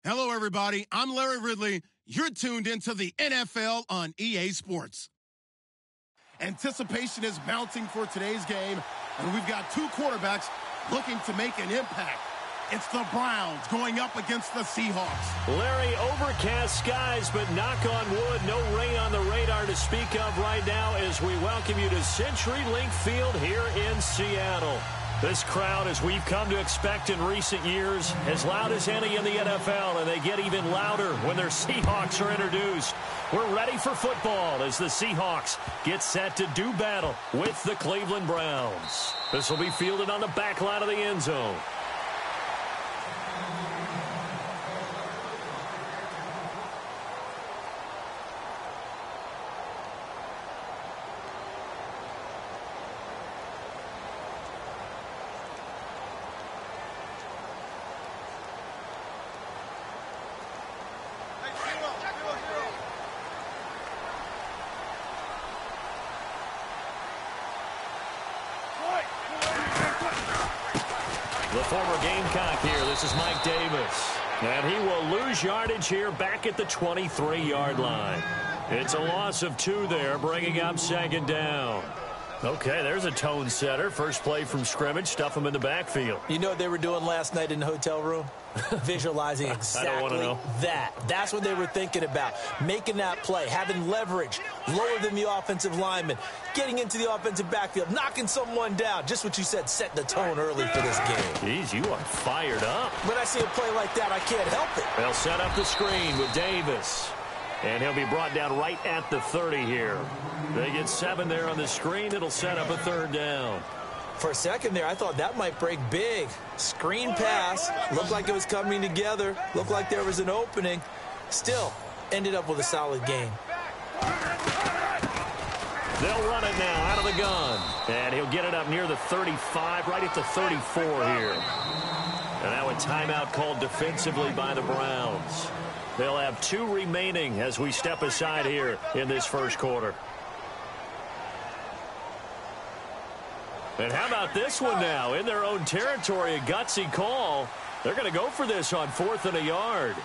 Hello, everybody. I'm Larry Ridley. You're tuned into the NFL on EA Sports. Anticipation is mounting for today's game, and we've got two quarterbacks looking to make an impact. It's the Browns going up against the Seahawks. Larry, overcast skies, but knock on wood, no rain on the radar to speak of right now as we welcome you to CenturyLink Field here in Seattle. This crowd, as we've come to expect in recent years, as loud as any in the NFL, and they get even louder when their Seahawks are introduced. We're ready for football as the Seahawks get set to do battle with the Cleveland Browns. This will be fielded on the back line of the end zone. The former Gamecock here. This is Mike Davis. And he will lose yardage here back at the 23-yard line. It's a loss of 2 there, bringing up second down. Okay, there's a tone setter. First play from scrimmage. Stuff him in the backfield. You know what they were doing last night in the hotel room? Visualizing exactly that. That's what they were thinking about. Making that play, having leverage, lower than the offensive lineman, getting into the offensive backfield, knocking someone down. Just what you said, set the tone early for this game. Jeez, you are fired up. When I see a play like that, I can't help it. They'll set up the screen with Davis. And he'll be brought down right at the 30 here. They get 7 there on the screen. It'll set up a third down. For a second there, I thought that might break big. Screen pass. Looked like it was coming together. Looked like there was an opening. Still, ended up with a solid game. They'll run it now out of the gun. And he'll get it up near the 35, right at the 34 here. And now a timeout called defensively by the Browns. They'll have 2 remaining as we step aside here in this first quarter. And how about this one now? In their own territory, a gutsy call. They're going to go for this on 4th and a yard.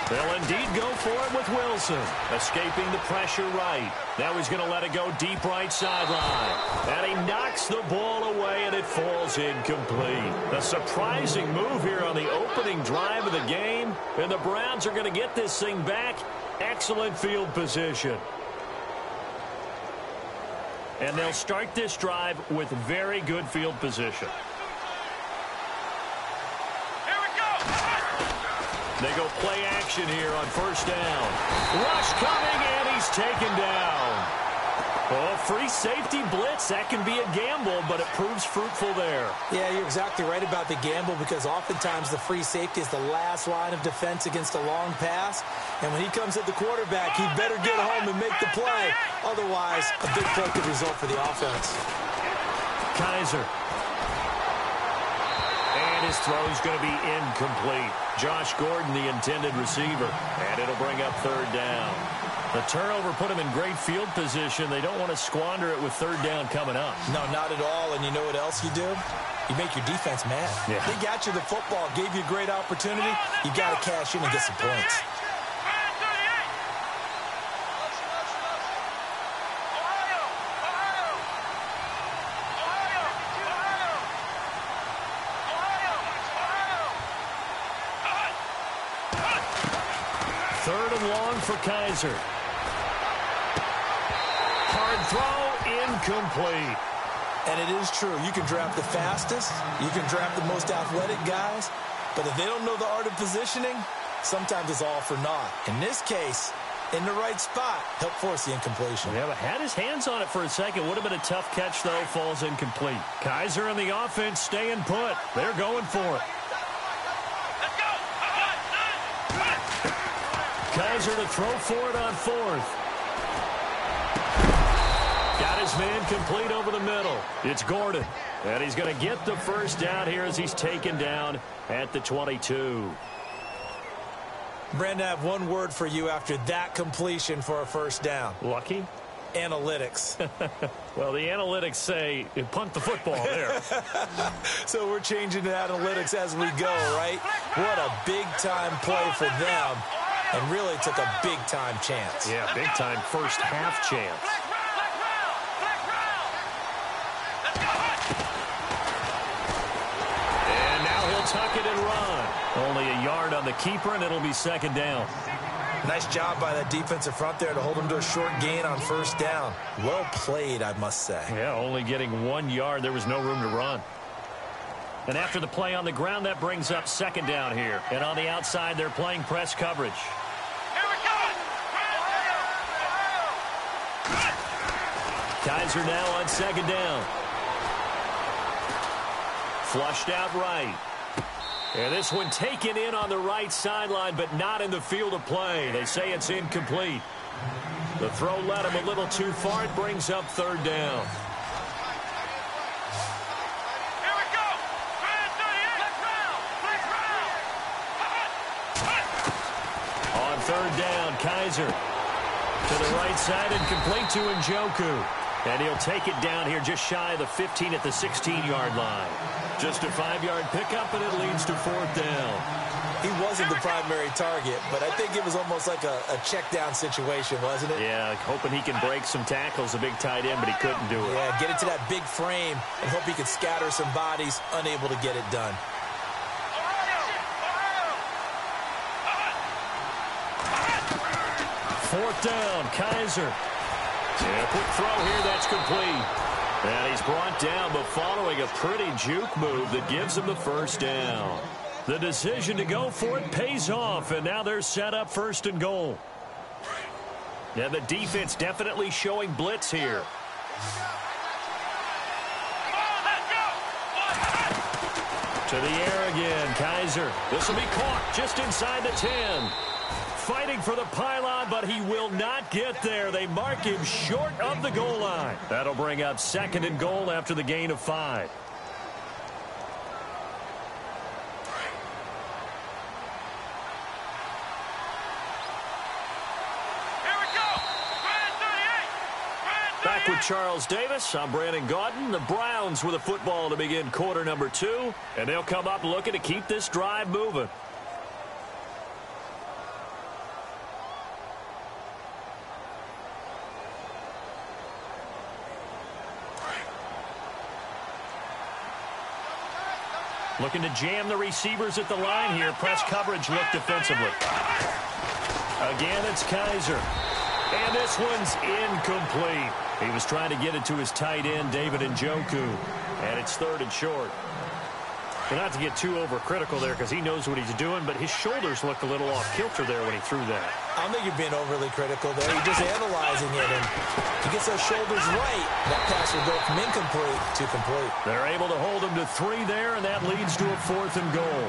They'll indeed go for it with Wilson. Escaping the pressure right. Now he's going to let it go deep right sideline. And he knocks the ball away, and it falls incomplete. A surprising move here on the opening drive of the game. And the Browns are going to get this thing back. Excellent field position. And they'll start this drive with very good field position. They go play action here on first down. Rush coming, and he's taken down. Oh, free safety blitz. That can be a gamble, but it proves fruitful there. Yeah, you're exactly right about the gamble because oftentimes the free safety is the last line of defense against a long pass. And when he comes at the quarterback, he better get home and make the play. Otherwise, a big play could result for the offense. Kaiser. And his throw is going to be incomplete. Josh Gordon, the intended receiver. And it'll bring up third down. The turnover put him in great field position. They don't want to squander it with third down coming up. No, not at all. And you know what else you do? You make your defense mad. Yeah. They got you the football, gave you a great opportunity. You got to cash in and get some points. Third and long for Kaiser. Hard throw, incomplete. And it is true. You can draft the fastest. You can draft the most athletic guys. But if they don't know the art of positioning, sometimes it's all for naught. In this case, in the right spot, helped force the incompletion. Yeah, but had his hands on it for a second. Would have been a tough catch, though. Falls incomplete. Kaiser and the offense staying put. They're going for it. Kaiser to throw for it on 4th. Got his man complete over the middle. It's Gordon. And he's going to get the first down here as he's taken down at the 22. Brandon, I have one word for you after that completion for a first down. Lucky? analytics. Well, the analytics say punt the football there. So we're changing the analytics as we go, right? What a big-time play for them, and really took a big-time chance. Yeah, big-time first half chance. And now he'll tuck it and run. Only a yard on the keeper, and it'll be second down. Nice job by that defensive front there to hold him to a short gain on first down. Well played, I must say. Yeah, only getting 1 yard. There was no room to run. And after the play on the ground, that brings up second down here. And on the outside, they're playing press coverage. Here we go! Kaiser now on second down. Flushed out right. And this one taken in on the right sideline, but not in the field of play. They say it's incomplete. The throw led him a little too far. It brings up third down. Here we go! On third down, Kaiser to the right side and complete to Njoku. And he'll take it down here just shy of the 15 at the 16-yard line. Just a 5-yard pickup, and it leads to fourth down. He wasn't the primary target, but I think it was almost like a check-down situation, wasn't it? Yeah, hoping he can break some tackles, a big tight end, but he couldn't do it. Yeah, get it to that big frame and hope he could scatter some bodies, unable to get it done. Fourth down, Kaiser. Yeah, quick throw here, that's complete. And he's brought down, but following a pretty juke move that gives him the first down. The decision to go for it pays off, and now they're set up first and goal. Yeah, the defense definitely showing blitz here. To the air again, Kaiser. This will be caught just inside the 10. Fighting for the pylon, but he will not get there. They mark him short of the goal line. That'll bring up second and goal after the gain of 5. Back with Charles Davis. I'm Brandon Gaudin. The Browns with a football to begin quarter number 2. And they'll come up looking to keep this drive moving. Looking to jam the receivers at the line here. Press coverage look defensively. Again, it's Kaiser. And this one's incomplete. He was trying to get it to his tight end, David Njoku. And it's third and short. Well, not to get too overcritical there because he knows what he's doing, but his shoulders looked a little off kilter there when he threw that. I don't think you're being overly critical there. You're just analyzing it, and if he gets those shoulders right, that pass will go from incomplete to complete. They're able to hold him to 3 there, and that leads to a fourth and goal.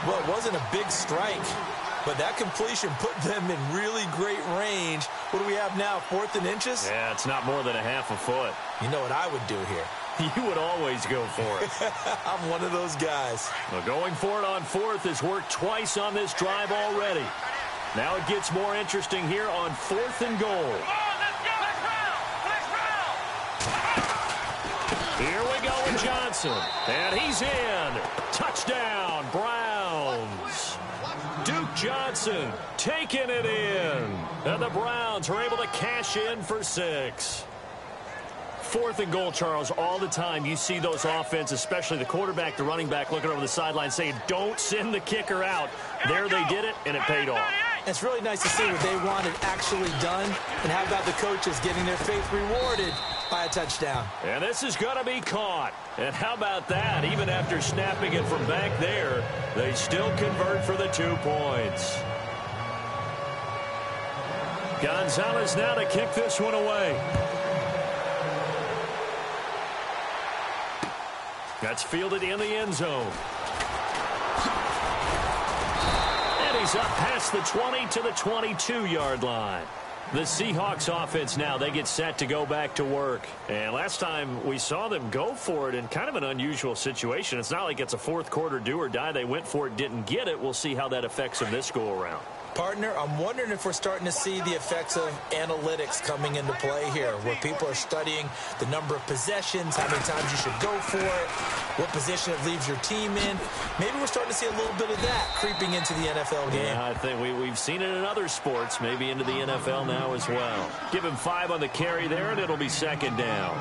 Well, it wasn't a big strike, but that completion put them in really great range. What do we have now, 4th and inches? Yeah, it's not more than a half a foot. You know what I would do here? You would always go for it. I'm one of those guys. Well, going for it on 4th has worked twice on this drive already. Now it gets more interesting here on 4th and goal. Here we go with Johnson. And he's in. Touchdown, Browns. Duke Johnson taking it in. And the Browns are able to cash in for 6. 4th and goal, Charles, all the time you see those offenses, especially the quarterback, the running back, looking over the sideline saying, don't send the kicker out. There they did it, and it paid off. It's really nice to see what they wanted actually done, and how about the coaches getting their faith rewarded by a touchdown. And this is going to be caught. And how about that? Even after snapping it from back there, they still convert for the 2 points. Gonzalez now to kick this one away. That's fielded in the end zone. And he's up past the 20 to the 22-yard line. The Seahawks offense now, they get set to go back to work. And last time we saw them go for it in kind of an unusual situation. It's not like it's a fourth quarter do or die. They went for it, didn't get it. We'll see how that affects them this go around. Partner, I'm wondering if we're starting to see the effects of analytics coming into play here, where people are studying the number of possessions, how many times you should go for it, what position it leaves your team in. Maybe we're starting to see a little bit of that creeping into the NFL game. Yeah, I think we've seen it in other sports, maybe into the NFL now as well. Give him 5 on the carry there, and it'll be second down.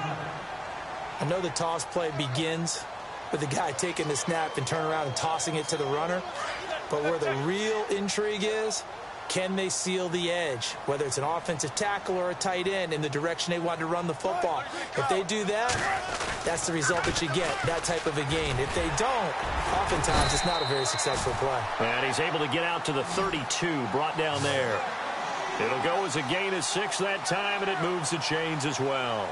I know the toss play begins with the guy taking the snap and turning around and tossing it to the runner. But where the real intrigue is, can they seal the edge, whether it's an offensive tackle or a tight end, in the direction they want to run the football? If they do that, that's the result that you get, that type of a gain. If they don't, oftentimes it's not a very successful play. And he's able to get out to the 32, brought down there. It'll go as a gain of 6 that time, and it moves the chains as well.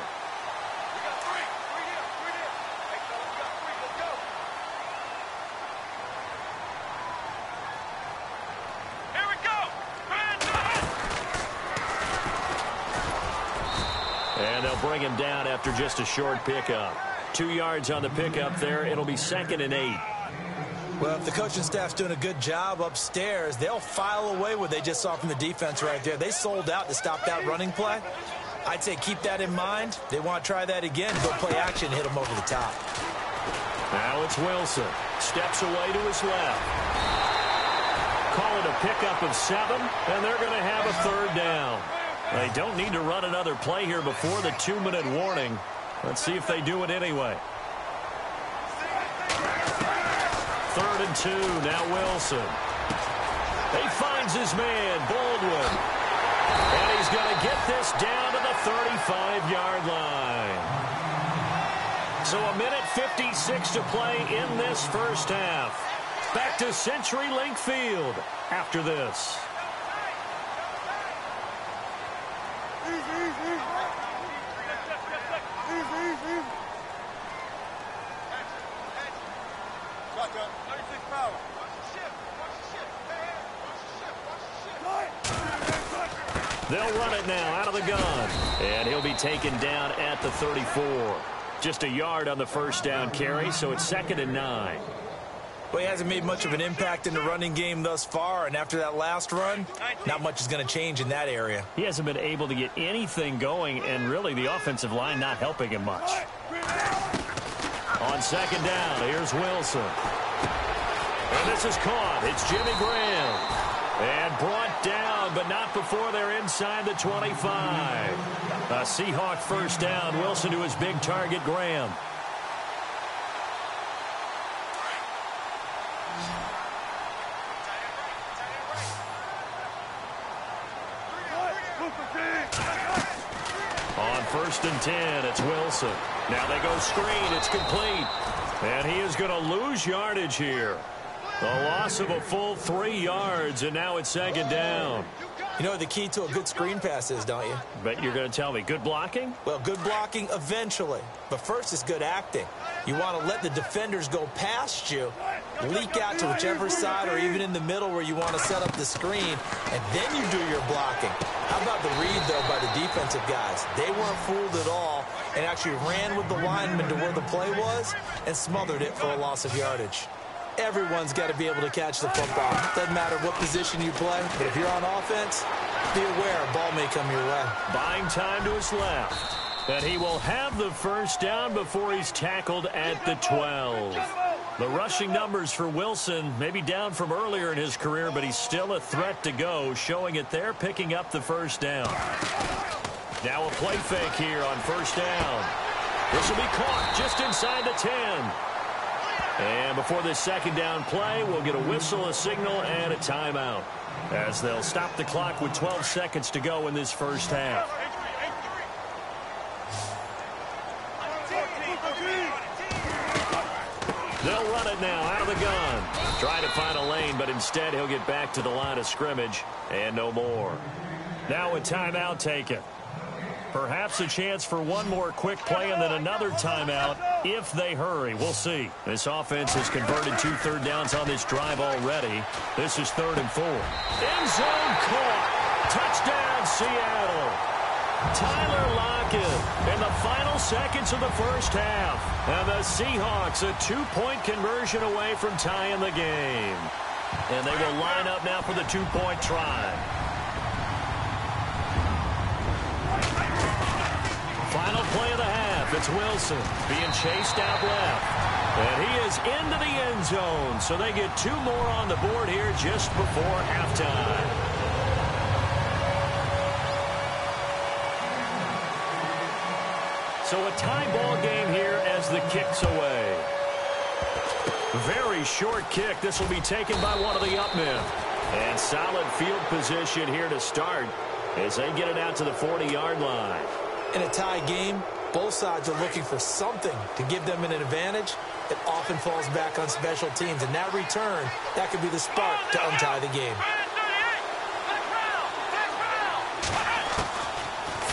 And they'll bring him down after just a short pickup. 2 yards on the pickup there. It'll be 2nd and 8. Well, if the coaching staff's doing a good job upstairs, they'll file away what they just saw from the defense right there. They sold out to stop that running play. I'd say keep that in mind. They want to try that again, go play action, hit them over the top. Now it's Wilson. Steps away to his left. Call it a pickup of 7, and they're going to have a 3rd down. They don't need to run another play here before the 2-minute warning. Let's see if they do it anyway. 3rd and 2, now Wilson. He finds his man, Baldwin. And he's going to get this down to the 35-yard line. So 1:56 to play in this first half. Back to CenturyLink Field after this. They'll run it now out of the gun. And he'll be taken down at the 34. Just a yard on the first down carry, so it's 2nd and 9. Well, he hasn't made much of an impact in the running game thus far, and after that last run, not much is going to change in that area. He hasn't been able to get anything going, and really the offensive line not helping him much. On 2nd down, here's Wilson. And this is caught. It's Jimmy Graham. And brought down, but not before they're inside the 25. A Seahawk first down. Wilson to his big target, Graham. On 1st and 10, it's Wilson. Now they go screen. It's complete. And he is going to lose yardage here. A loss of a full 3 yards, and now it's 2nd down. You know what the key to a good screen pass is, don't you? But you're going to tell me, good blocking? Well, good blocking eventually. But first is good acting. You want to let the defenders go past you, leak out to whichever side or even in the middle where you want to set up the screen, and then you do your blocking. How about the read, though, by the defensive guys? They weren't fooled at all and actually ran with the lineman to where the play was and smothered it for a loss of yardage. Everyone's got to be able to catch the football. Doesn't matter what position you play, but if you're on offense, be aware a ball may come your way. Buying time to his left. And he will have the first down before he's tackled at the 12. The rushing numbers for Wilson maybe down from earlier in his career, but he's still a threat to go, showing it there, picking up the first down. Now a play fake here on 1st down. This will be caught just inside the 10. And before this 2nd down play, we'll get a whistle, a signal, and a timeout, as they'll stop the clock with 12 seconds to go in this first half. They'll run it now out of the gun. Trying to find a lane, but instead he'll get back to the line of scrimmage and no more. Now a timeout taken. Perhaps a chance for one more quick play and then another timeout if they hurry. We'll see. This offense has converted 2 third downs on this drive already. This is 3rd and 4. End zone caught. Touchdown, Seattle. Tyler Lockett in the final seconds of the first half. And the Seahawks a 2-point conversion away from tying the game. And they will line up now for the two-point try. Final play of the half. It's Wilson being chased out left. And he is into the end zone. So they get 2 more on the board here just before halftime. So a tie ball game here as the kick's away. Very short kick. This will be taken by one of the up men. And solid field position here to start as they get it out to the 40-yard line. In a tie game, both sides are looking for something to give them an advantage. It often falls back on special teams. And that return, that could be the spark to untie the game.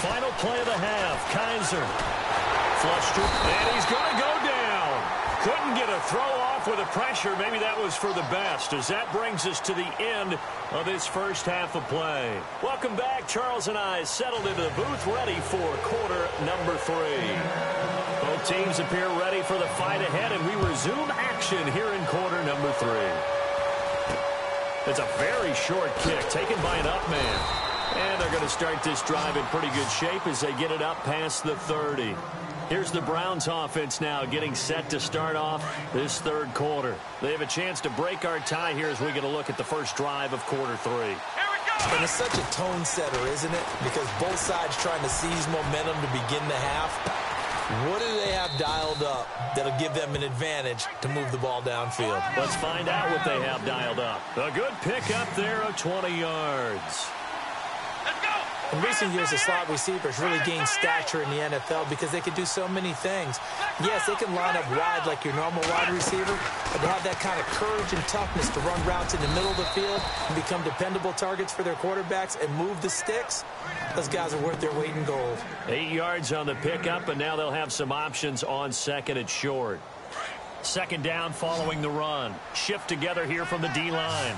Final play of the half. Kaiser. Flush to, and he's going to go down. Couldn't get a throw off with the pressure. Maybe that was for the best, as that brings us to the end of this first half of play. Welcome back. Charles and I settled into the booth, ready for quarter number 3. Both teams appear ready for the fight ahead, and we resume action here in quarter number 3. It's a very short kick taken by an up man. And they're going to start this drive in pretty good shape as they get it up past the 30. Here's the Browns offense now getting set to start off this third quarter. They have a chance to break our tie here as we get a look at the first drive of quarter 3. And it's such a tone setter, isn't it? Because both sides trying to seize momentum to begin the half. What do they have dialed up that'll give them an advantage to move the ball downfield? Let's find out what they have dialed up. A good pickup there of 20 yards. In recent years, the slot receivers really gained stature in the NFL because they can do so many things. Yes, they can line up wide like your normal wide receiver, but to have that kind of courage and toughness to run routes in the middle of the field and become dependable targets for their quarterbacks and move the sticks, those guys are worth their weight in gold. 8 yards on the pickup, and now they'll have some options on second and short. Second down following the run. Shift together here from the D-line.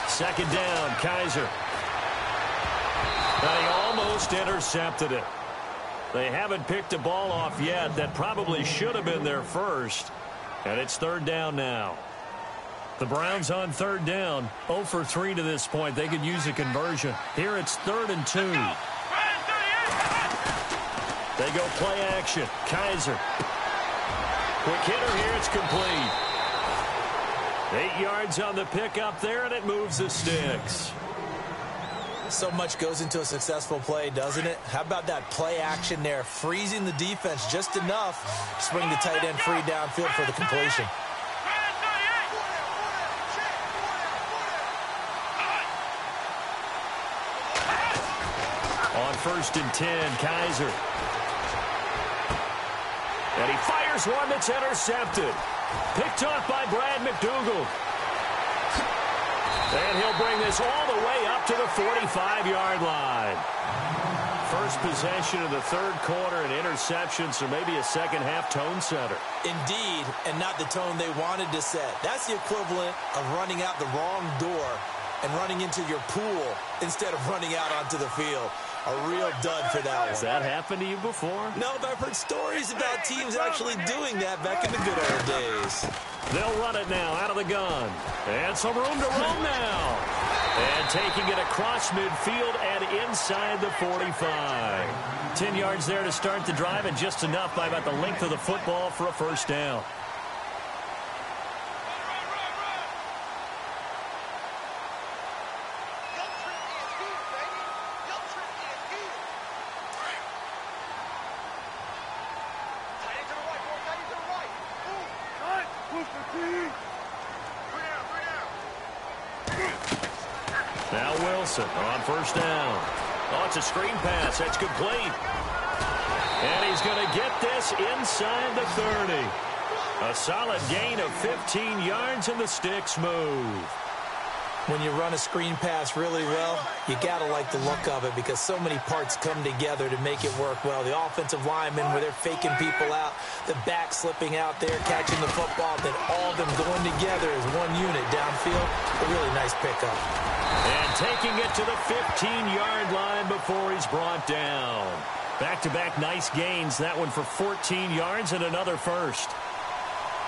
Second down, Kaiser. Now he almost intercepted it. They haven't picked a ball off yet. That probably should have been their first. And it's third down now. The Browns on third down. 0 for 3 to this point. They could use a conversion. Here it's 3rd and 2. They go play action. Kaiser. Quick hitter here. It's complete. 8 yards on the pickup there, and it moves the sticks. So much goes into a successful play, doesn't it? How about that play action there, freezing the defense just enough to swing the tight end free downfield for the completion. On 1st and 10, Kaiser. And he fires one that's intercepted. Picked off by Brad McDougal. And he'll bring this all the way up to the 45-yard line. First possession of the third quarter, and interception, so maybe a second-half tone setter. Indeed, and not the tone they wanted to set. That's the equivalent of running out the wrong door and running into your pool instead of running out onto the field. A real dud for that one. Has that happened to you before? No, but I've heard stories about teams actually doing that back in the good old days. They'll run it now out of the gun. And some room to roam now. And taking it across midfield and inside the 45. 10 yards there to start the drive, and just enough by about the length of the football for a first down. Now Wilson on first down. Oh, it's a screen pass. That's complete. And he's going to get this inside the 30. A solid gain of 15 yards, and the sticks move. When you run a screen pass really well, you got to like the look of it because so many parts come together to make it work well. The offensive linemen, where they're faking people out, the back slipping out there, catching the football, then all of them going together as one unit downfield. A really nice pickup. And taking it to the 15-yard line before he's brought down. Back-to-back nice gains. That one for 14 yards and another first.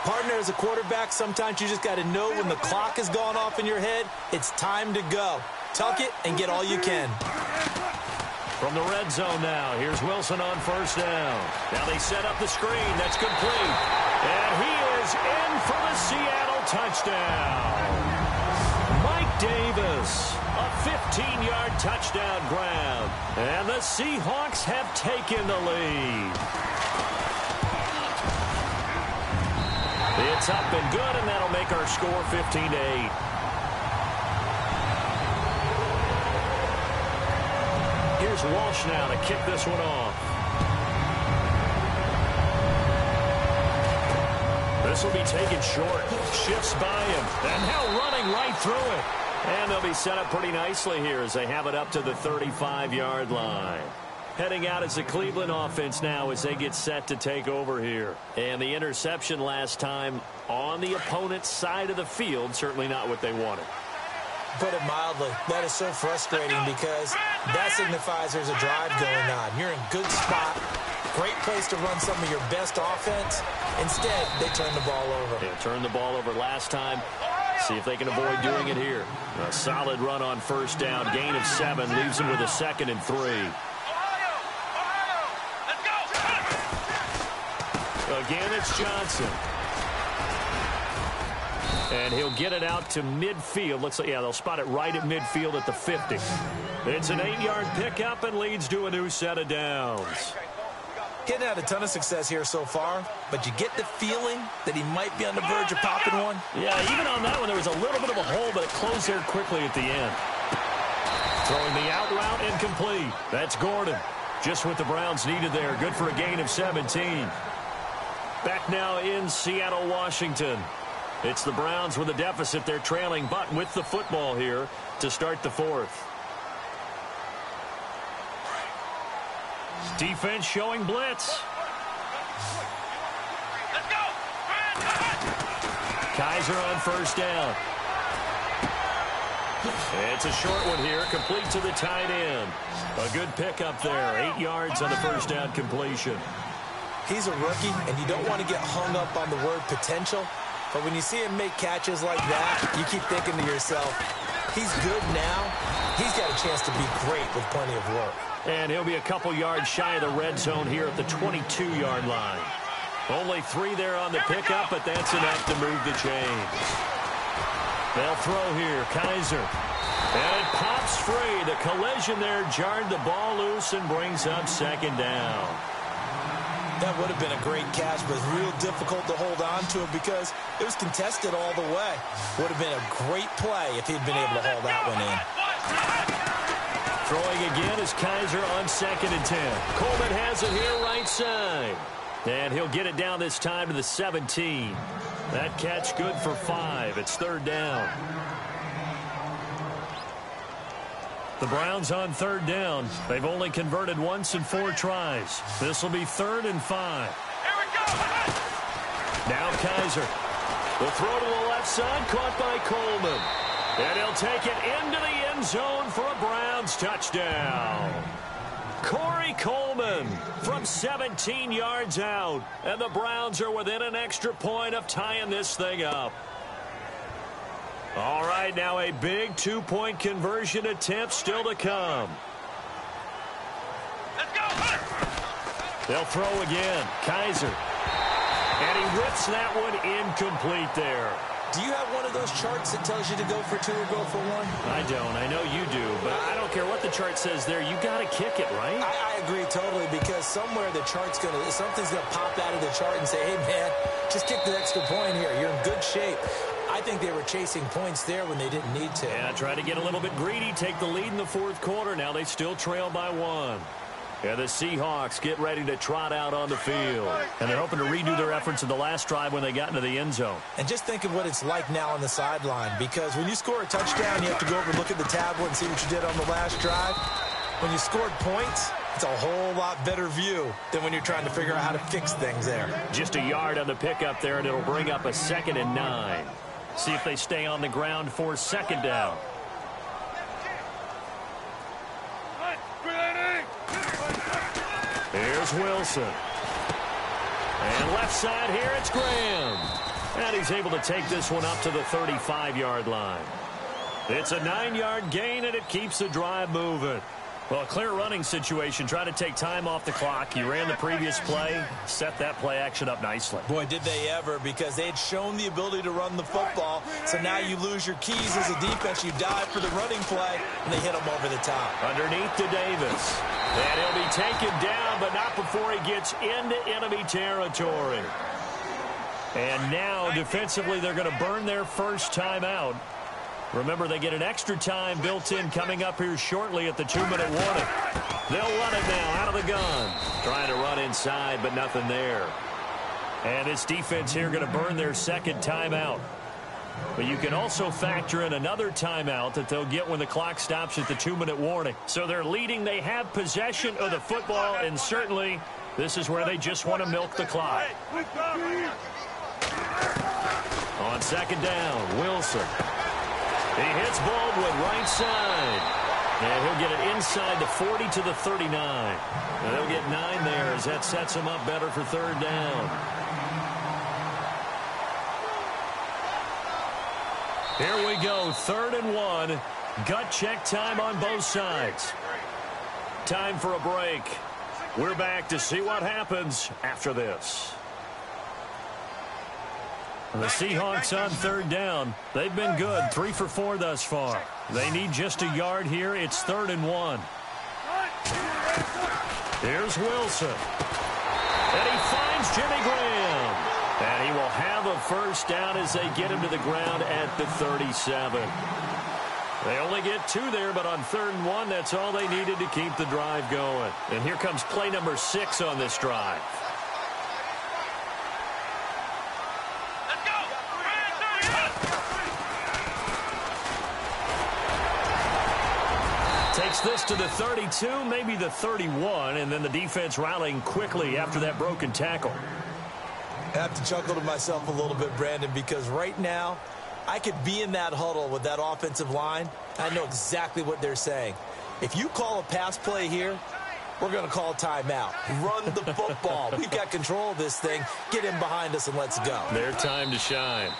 Partner, as a quarterback, sometimes you just got to know when the clock has gone off in your head, it's time to go. Tuck it and get all you can. From the red zone now, here's Wilson on first down. Now they set up the screen. That's complete. And he is in for the Seattle touchdown. Mike Davis, a 15-yard touchdown grab. And the Seahawks have taken the lead. It's up and good, and that'll make our score 15-8. Here's Walsh now to kick this one off. This will be taken short. Shifts by him, and now running right through it. And they'll be set up pretty nicely here as they have it up to the 35-yard line. Heading out as the Cleveland offense now as they get set to take over here. And the interception last time on the opponent's side of the field, certainly not what they wanted. Put it mildly, that is so frustrating because that signifies there's a drive going on. You're in good spot, great place to run some of your best offense. Instead, they turn the ball over. They turned the ball over last time. See if they can avoid doing it here. A solid run on first down, gain of 7, leaves them with a 2nd and 3. Again, it's Johnson. And he'll get it out to midfield. Looks like, yeah, they'll spot it right at midfield at the 50. It's an 8-yard pickup and leads to a new set of downs. Hitting had a ton of success here so far, but you get the feeling that he might be on the verge of popping one. Yeah, even on that one, there was a little bit of a hole, but it closed there quickly at the end. Throwing the out route incomplete. That's Gordon. Just what the Browns needed there. Good for a gain of 17. Back now in Seattle, Washington. It's the Browns with a deficit. They're trailing, but with the football here to start the 4th. Defense showing blitz. Let's go. Kaiser on first down. It's a short one here, complete to the tight end. A good pickup there, 8 yards on the first down completion. He's a rookie, and you don't want to get hung up on the word potential. But when you see him make catches like that, you keep thinking to yourself, he's good now. He's got a chance to be great with plenty of work. And he'll be a couple yards shy of the red zone here at the 22-yard line. Only 3 there on the pickup, but that's enough to move the chains. They'll throw here, Kaiser. And it pops free. The collision there jarred the ball loose and brings up 2nd down. That would have been a great catch, but real difficult to hold on to it because it was contested all the way. Would have been a great play if he'd been able to haul that one in. Throwing again is Kaiser on 2nd and 10. Coleman has it here right side. And he'll get it down this time to the 17. That catch good for 5. It's 3rd down. The Browns on 3rd down. They've only converted once in 4 tries. This will be 3rd and 5. Here we go. Now Kaiser. The throw to the left side, caught by Coleman. And he'll take it into the end zone for a Browns touchdown. Corey Coleman from 17 yards out. And the Browns are within an extra point of tying this thing up. All right, now a big 2-point conversion attempt still to come. Let's go. They'll throw again. Kaiser. And he rips that one incomplete there. Do you have one of those charts that tells you to go for 2 or go for 1? I don't. I know you do, but I don't care what the chart says there. You got to kick it, right? I agree totally because somewhere the chart's something's going to pop out of the chart and say, hey, man, just kick the extra point here. You're in good shape. I think they were chasing points there when they didn't need to. Yeah, try to get a little bit greedy, take the lead in the 4th quarter. Now they still trail by 1. And the Seahawks get ready to trot out on the field. And they're hoping to redo their efforts in the last drive when they got into the end zone. And just think of what it's like now on the sideline, because when you score a touchdown, you have to go over and look at the tablet and see what you did on the last drive. When you scored points, it's a whole lot better view than when you're trying to figure out how to fix things there. Just a yard on the pickup there, and it'll bring up a 2nd and 9. See if they stay on the ground for 2nd down. Here's Wilson. And left side here, it's Graham. And he's able to take this one up to the 35-yard line. It's a 9-yard gain, and it keeps the drive moving. Well, a clear running situation. Try to take time off the clock. You ran the previous play, set that play action up nicely. Boy, did they ever, because they had shown the ability to run the football. So now you lose your keys as a defense. You dive for the running play, and they hit him over the top. Underneath to Davis. And he'll be taken down, but not before he gets into enemy territory. And now, defensively, they're going to burn their first timeout. Remember, they get an extra time built in coming up here shortly at the 2-minute warning. They'll run it now out of the gun. Trying to run inside, but nothing there. And this defense here going to burn their second timeout. But you can also factor in another timeout that they'll get when the clock stops at the 2-minute warning. So they're leading. They have possession of the football, and certainly this is where they just want to milk the clock. On second down, Wilson. He hits Baldwin right side. And he'll get it inside the 40 to the 39. And they'll get 9 there as that sets him up better for third down. Here we go, 3rd and 1. Gut check time on both sides. Time for a break. We're back to see what happens after this. The Seahawks on 3rd down. They've been good, 3 for 4 thus far. They need just a yard here. It's 3rd and 1. Here's Wilson. And he finds Jimmy Graham. And he will have a first down as they get him to the ground at the 37. They only get 2 there, but on 3rd and 1, that's all they needed to keep the drive going. And here comes play number 6 on this drive. Takes this to the 32, maybe the 31, and then the defense rallying quickly after that broken tackle. I have to chuckle to myself a little bit, Brandon, because right now I could be in that huddle with that offensive line. I know exactly what they're saying. If you call a pass play here, we're going to call a timeout. Run the football. We've got control of this thing. Get in behind us and let's go. Their time to shine.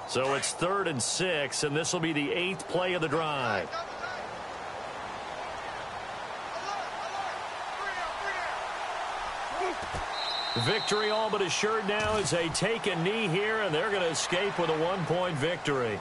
So it's 3rd and 6, and this will be the 8th play of the drive. Victory all but assured now as they take a knee here, and they're going to escape with a 1-point victory.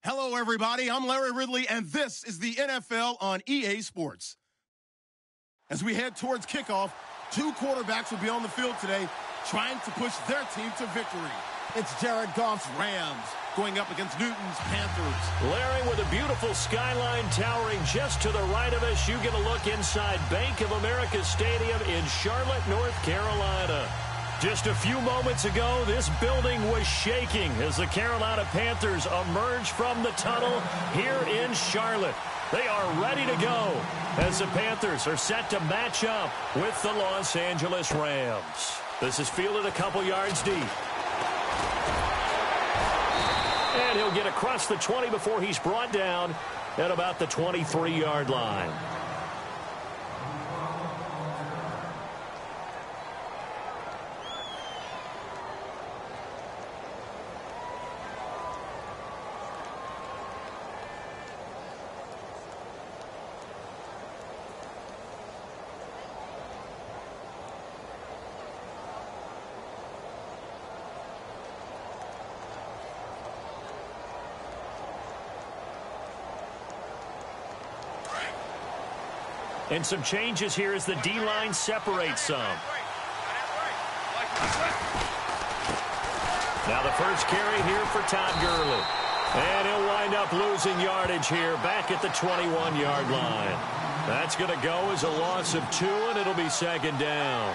Hello, everybody. I'm Larry Ridley, and this is the NFL on EA Sports. As we head towards kickoff, two quarterbacks will be on the field today trying to push their team to victory. It's Jared Goff's Rams going up against Newton's Panthers. Larry, with a beautiful skyline towering just to the right of us, you get a look inside Bank of America Stadium in Charlotte, North Carolina. Just a few moments ago, this building was shaking as the Carolina Panthers emerged from the tunnel here in Charlotte. They are ready to go as the Panthers are set to match up with the Los Angeles Rams. This is fielded a couple yards deep. And he'll get across the 20 before he's brought down at about the 23-yard line. And some changes here as the D-line separates some. Now the first carry here for Todd Gurley. And he'll wind up losing yardage here back at the 21-yard line. That's going to go as a loss of 2, and it'll be second down.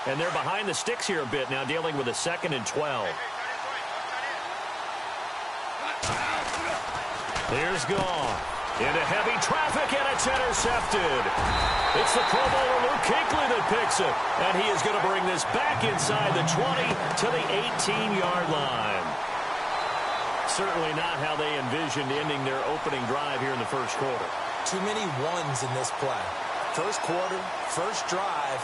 And they're behind the sticks here a bit now, dealing with a 2nd and 12. Here's Goff. Into heavy traffic, and it's intercepted. It's the Pro Bowler Luke Kuechly that picks it. And he is going to bring this back inside the 20 to the 18-yard line. Certainly not how they envisioned ending their opening drive here in the first quarter. Too many ones in this play. First quarter, first drive,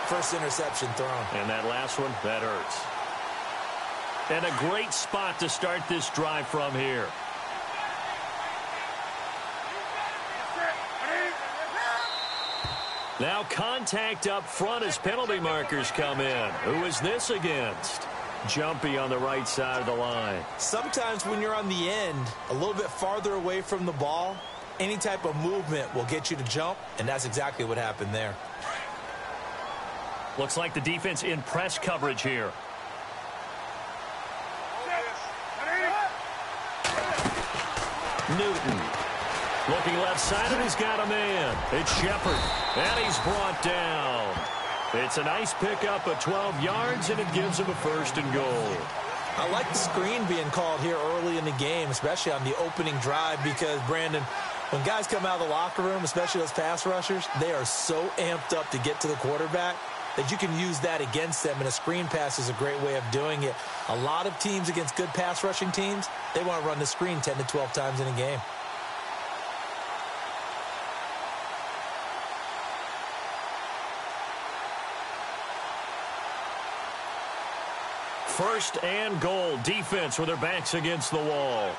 first interception thrown. And that last one, that hurts. And a great spot to start this drive from here. Now contact up front as penalty markers come in. Who is this against? Jumpy on the right side of the line. Sometimes when you're on the end, a little bit farther away from the ball, any type of movement will get you to jump, and that's exactly what happened there. Looks like the defense in press coverage here. Newton. Looking left side, and he's got a man. It's Shepard, and he's brought down. It's a nice pickup of 12 yards, and it gives him a 1st and goal. I like the screen being called here early in the game, especially on the opening drive, because, Brandon, when guys come out of the locker room, especially those pass rushers, they are so amped up to get to the quarterback that you can use that against them, and a screen pass is a great way of doing it. A lot of teams against good pass rushing teams, they want to run the screen 10 to 12 times in a game. First and goal, defense with their backs against the wall.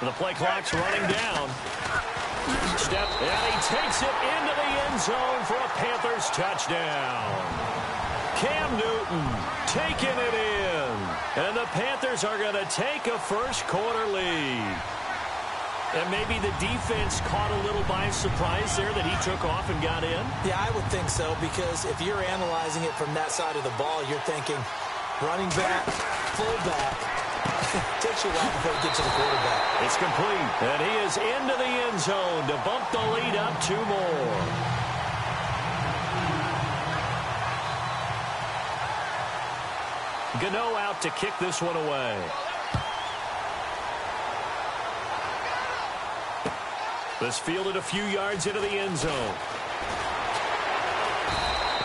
The play clock's running down. Step, and he takes it into the end zone for a Panthers touchdown. Cam Newton taking it in. And the Panthers are going to take a first quarter lead. And maybe the defense caught a little by surprise there that he took off and got in? Yeah, I would think so, because if you're analyzing it from that side of the ball, you're thinking running back, fullback. Takes you a while before you get to the quarterback. It's complete, and he is into the end zone to bump the lead up 2 more. Gano out to kick this one away. This fielded a few yards into the end zone.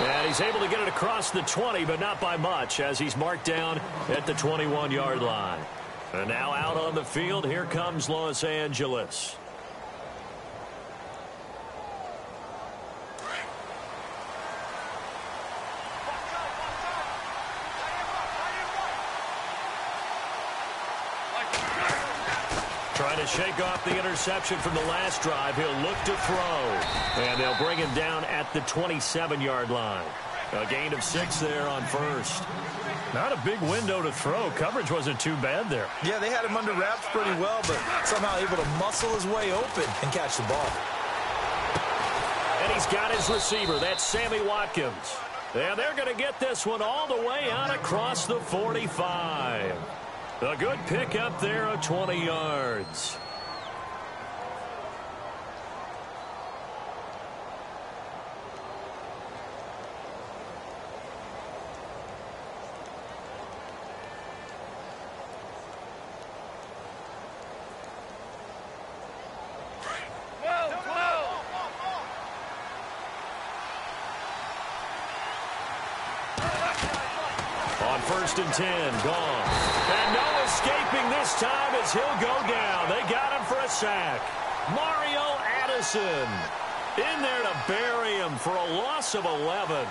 And he's able to get it across the 20, but not by much, as he's marked down at the 21-yard line. And now out on the field, here comes Los Angeles. Trying to shake off the interception from the last drive. He'll look to throw. And they'll bring him down at the 27-yard line. A gain of 6 there on first. Not a big window to throw. Coverage wasn't too bad there. Yeah, they had him under wraps pretty well, but somehow able to muscle his way open and catch the ball. And he's got his receiver. That's Sammy Watkins. And they're going to get this one all the way out across the 45. A good pickup there of 20 yards. On 1st and 10, gone. And no escaping this time as he'll go down. They got him for a sack. Mario Addison in there to bury him for a loss of 11.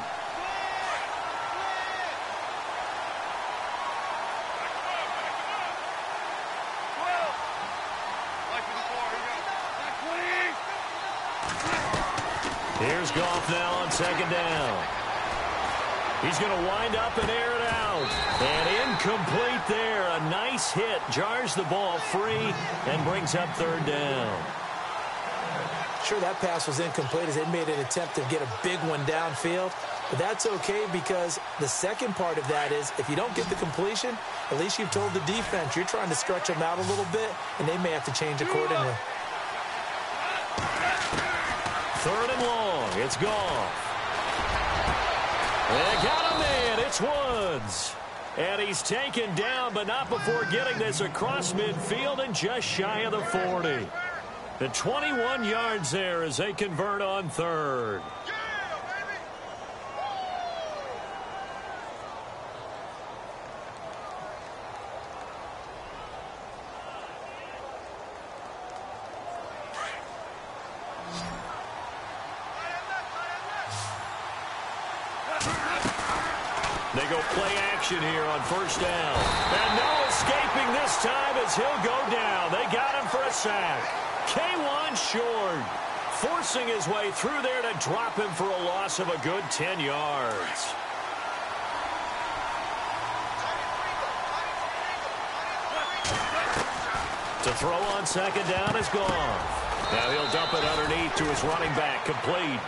Here's Goff now on 2nd down. He's going to wind up and air it out. And incomplete there. A nice hit. Jars the ball free and brings up 3rd down. Sure, that pass was incomplete as they made an attempt to get a big one downfield. But that's okay because the second part of that is if you don't get the completion, at least you've told the defense you're trying to stretch them out a little bit, and they may have to change accordingly. 3rd and long. It's gone. They got him in. It's Woods. And he's taken down, but not before getting this across midfield and just shy of the 40. The 21 yards there as they convert on 3rd. They go play action here on 1st down. And no escaping this time as he'll go down. They got him for a sack. K1 short. Forcing his way through there to drop him for a loss of a good 10 yards. To throw on 2nd down is gone. Now he'll dump it underneath to his running back. Complete.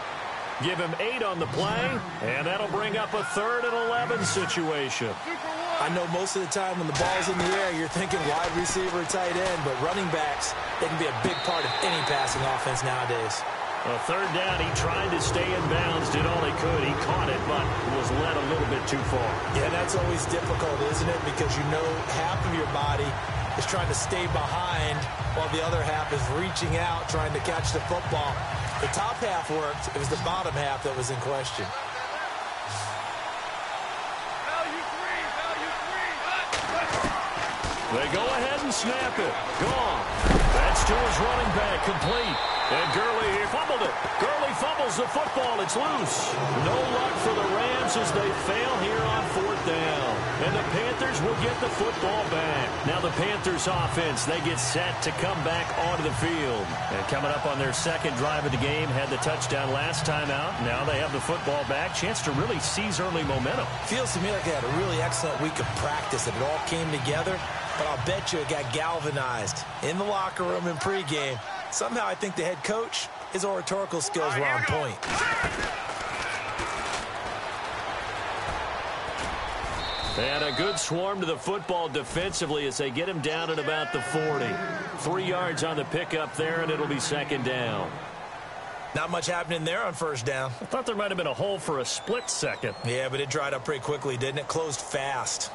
Give him 8 on the play, and that'll bring up a 3rd and 11 situation. I know most of the time when the ball's in the air, you're thinking wide receiver, tight end, but running backs, they can be a big part of any passing offense nowadays. A 3rd down, he tried to stay in bounds, did all he could. He caught it, but was led a little bit too far. Yeah, that's always difficult, isn't it? Because you know half of your body is trying to stay behind while the other half is reaching out, trying to catch the football. The top half worked. It was the bottom half that was in question. They go ahead and snap it. Gone. That's to his running back. Complete. And Gurley here fumbled it. Gurley fumbles the football. It's loose. No luck for the Rams as they fail here on 4th down. And the Panthers will get the football back. Now the Panthers offense, they get set to come back onto the field. And coming up on their 2nd drive of the game, had the touchdown last time out. Now they have the football back. Chance to really seize early momentum. Feels to me like they had a really excellent week of practice. That it all came together. But I'll bet you it got galvanized in the locker room in pregame. Somehow I think the head coach, his oratorical skills were on point. And a good swarm to the football defensively as they get him down at about the 40. 3 yards on the pickup there, and it'll be 2nd down. Not much happening there on 1st down. I thought there might have been a hole for a split second. Yeah, but it dried up pretty quickly, didn't it? Closed fast.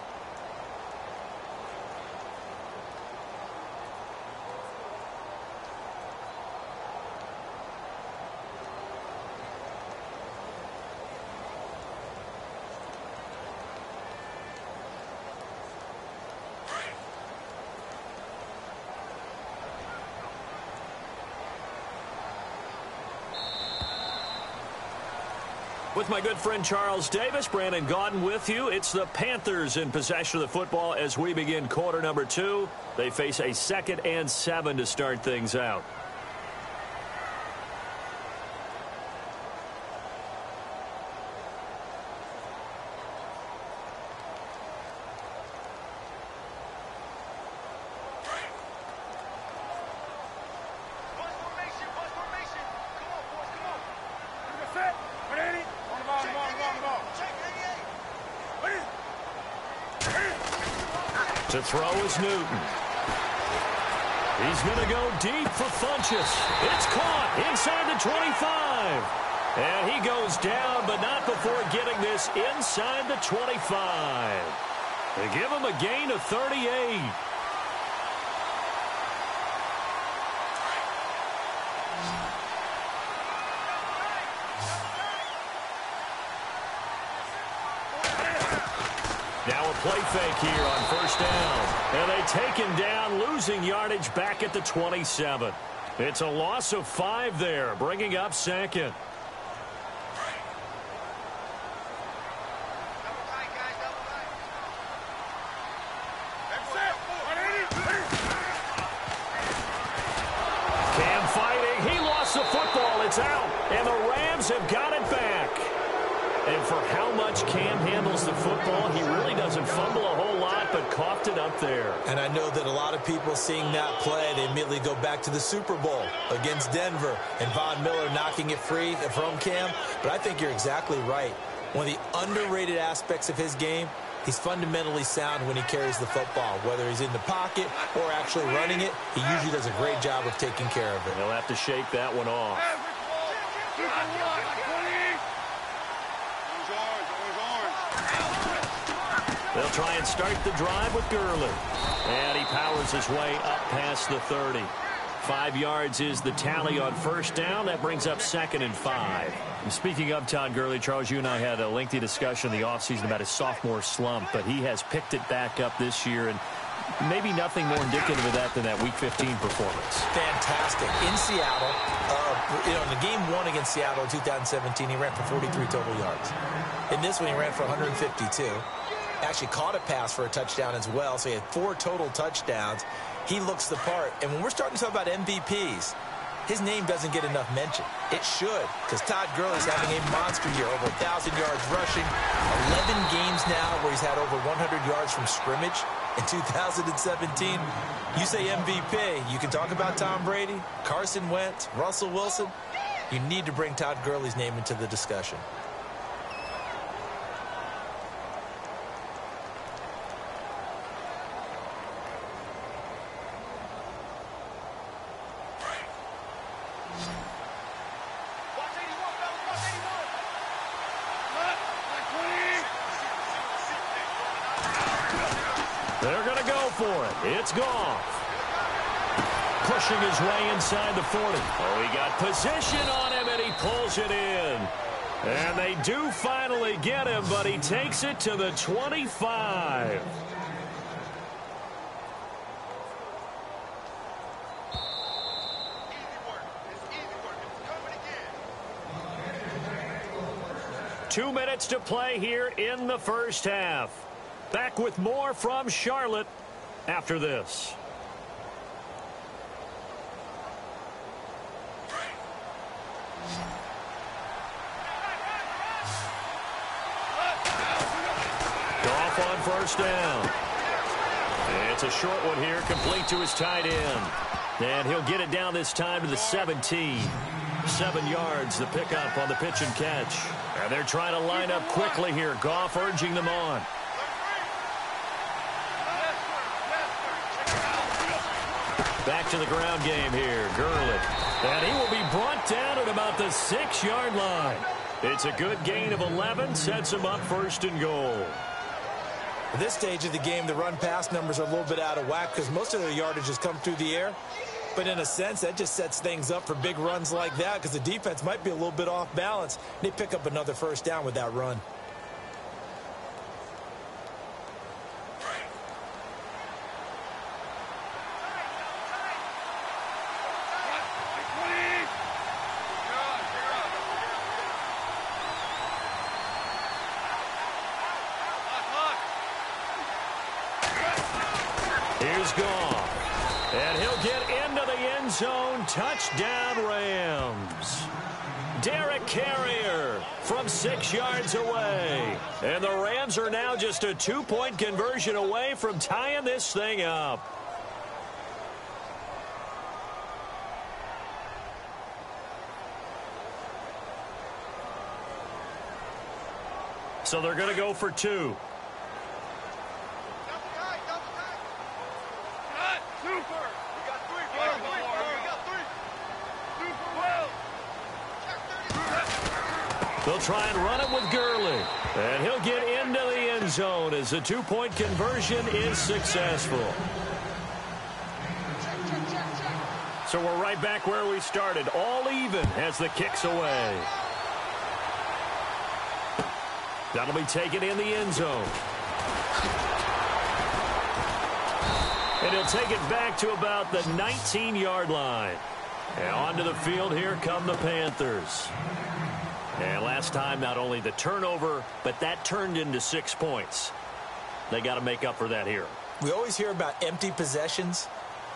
With my good friend Charles Davis, Brandon Gaudin with you. It's the Panthers in possession of the football as we begin quarter number 2. They face a 2nd and 7 to start things out. To throw is Newton. He's going to go deep for Funchess. It's caught inside the 25. And he goes down, but not before getting this inside the 25. They give him a gain of 38. Now a play fake here on first down. And they take him down, losing yardage back at the 27. It's a loss of 5 there, bringing up 2nd. Cam fighting. He lost the football. It's out. And the Rams have got it back. And for how much Cam handles the football, he really doesn't fumble a whole lot, but coughed it up there. And I know that a lot of people seeing that play, they immediately go back to the Super Bowl against Denver and Von Miller knocking it free from Cam. But I think you're exactly right. One of the underrated aspects of his game, he's fundamentally sound when he carries the football. Whether he's in the pocket or actually running it, he usually does a great job of taking care of it. He'll have to shake that one off. They'll try and start the drive with Gurley. And he powers his way up past the 30. 5 yards is the tally on first down. That brings up 2nd and 5. And speaking of Todd Gurley, Charles, you and I had a lengthy discussion in the offseason about his sophomore slump, but he has picked it back up this year, and maybe nothing more indicative of that than that Week 15 performance. Fantastic. In Seattle, in the game 1 against Seattle in 2017, he ran for 43 total yards. In this one, he ran for 152. Actually caught a pass for a touchdown as well, so he had 4 total touchdowns. He looks the part. And when we're starting to talk about MVPs, his name doesn't get enough mention. It should, because Todd Gurley's having a monster year, over 1,000 yards rushing, 11 games now where he's had over 100 yards from scrimmage. In 2017, you say MVP, you can talk about Tom Brady, Carson Wentz, Russell Wilson. You need to bring Todd Gurley's name into the discussion. They're going to go for it. It's Goff. Pushing his way inside the 40. Oh, he got position on him, and he pulls it in. And they do finally get him, but he takes it to the 25. Two minutes to play here in the first half. Back with more from Charlotte after this. Goff on first down. It's a short one here, complete to his tight end. And he'll get it down this time to the 17. 7 yards, the pickup on the pitch and catch. And they're trying to line up quickly here. Goff urging them on. Back to the ground game here, Gurley. And he will be brought down at about the 6-yard line. It's a good gain of 11, sets him up first and goal. At this stage of the game, the run-pass numbers are a little bit out of whack because most of their yardage has come through the air. But in a sense, that just sets things up for big runs like that because the defense might be a little bit off balance. They pick up another first down with that run. Here's Goff. And he'll get into the end zone. Touchdown, Rams. Derek Carrier from 6 yards away. And the Rams are now just a 2-point conversion away from tying this thing up. So they're going to go for 2. They'll try and run it with Gurley. And he'll get into the end zone as the 2-point conversion is successful. So we're right back where we started. All even as the kick's away. That'll be taken in the end zone. And he'll take it back to about the 19-yard line. And onto the field, here come the Panthers. And last time, not only the turnover, but that turned into 6 points. They got to make up for that here. We always hear about empty possessions,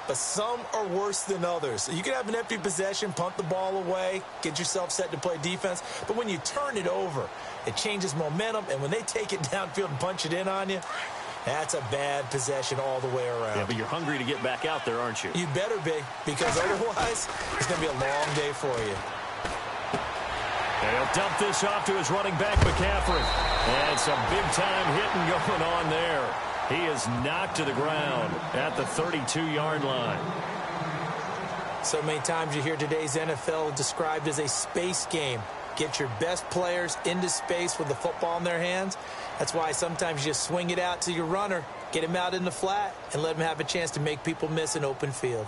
but some are worse than others. You can have an empty possession, punt the ball away, get yourself set to play defense, but when you turn it over, it changes momentum, and when they take it downfield and punch it in on you, that's a bad possession all the way around. Yeah, but you're hungry to get back out there, aren't you? You better be, because otherwise, it's going to be a long day for you. And he'll dump this off to his running back, McCaffrey. And some big-time hitting going on there. He is knocked to the ground at the 32-yard line. So many times you hear today's NFL described as a space game. Get your best players into space with the football in their hands. That's why sometimes you just swing it out to your runner, get him out in the flat, and let him have a chance to make people miss an open field.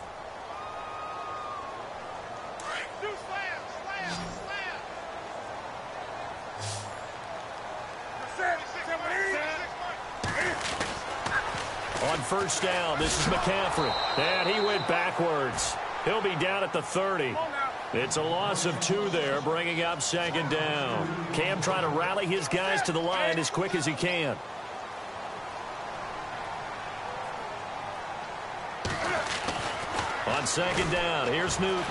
On first down, this is McCaffrey. And he went backwards. He'll be down at the 30. It's a loss of 2 there, bringing up second down. Cam trying to rally his guys to the line as quick as he can. On second down, here's Newton.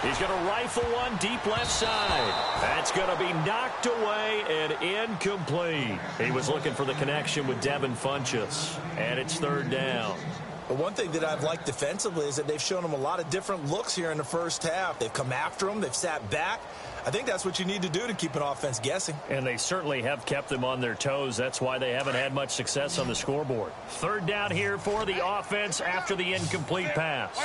He's going to rifle one deep left side. That's going to be knocked away and incomplete. He was looking for the connection with Devin Funchess. And it's third down. But one thing that I've liked defensively is that they've shown him a lot of different looks here in the first half. They've come after him. They've sat back. I think that's what you need to do to keep an offense guessing. And they certainly have kept them on their toes. That's why they haven't had much success on the scoreboard. Third down here for the offense after the incomplete pass.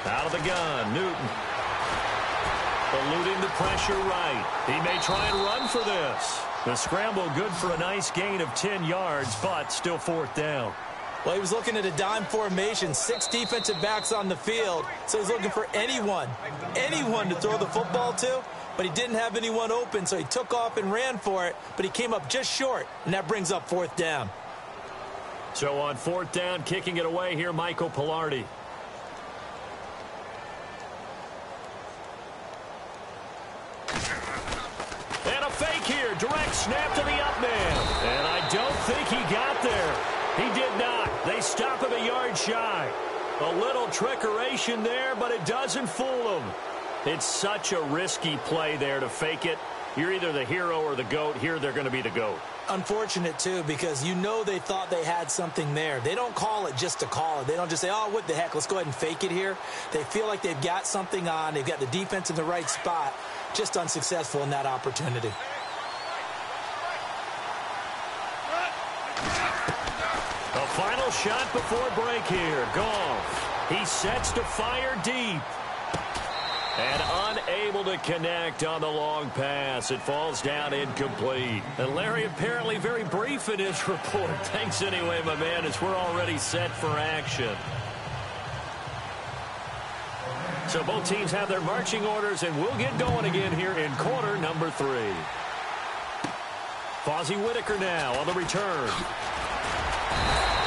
Out of the gun, Newton. Eluding the pressure right. He may try and run for this. The scramble good for a nice gain of 10 yards, but still fourth down. Well, he was looking at a dime formation, 6 defensive backs on the field, so he's looking for anyone to throw the football to, but he didn't have anyone open, so he took off and ran for it, but he came up just short, and that brings up fourth down. So on fourth down, kicking it away here, Michael Pilardi. And a fake here, direct snap to the up man. And I don't think he got there. He did not. They stop him a yard shy. A little trickeration there, but it doesn't fool him. It's such a risky play there to fake it. You're either the hero or the GOAT. Here they're going to be the GOAT. Unfortunate, too, because you know they thought they had something there. They don't call it just to call it. They don't just say, oh, what the heck, let's go ahead and fake it here. They feel like they've got something on. They've got the defense in the right spot. Just unsuccessful in that opportunity. The final shot before break here. Goff. He sets to fire deep. And unable to connect on the long pass. It falls down incomplete. And Larry apparently very brief in his report. Thanks anyway, my man, as we're already set for action. So both teams have their marching orders, and we'll get going again here in quarter number 3. Fozzie Whitaker now on the return.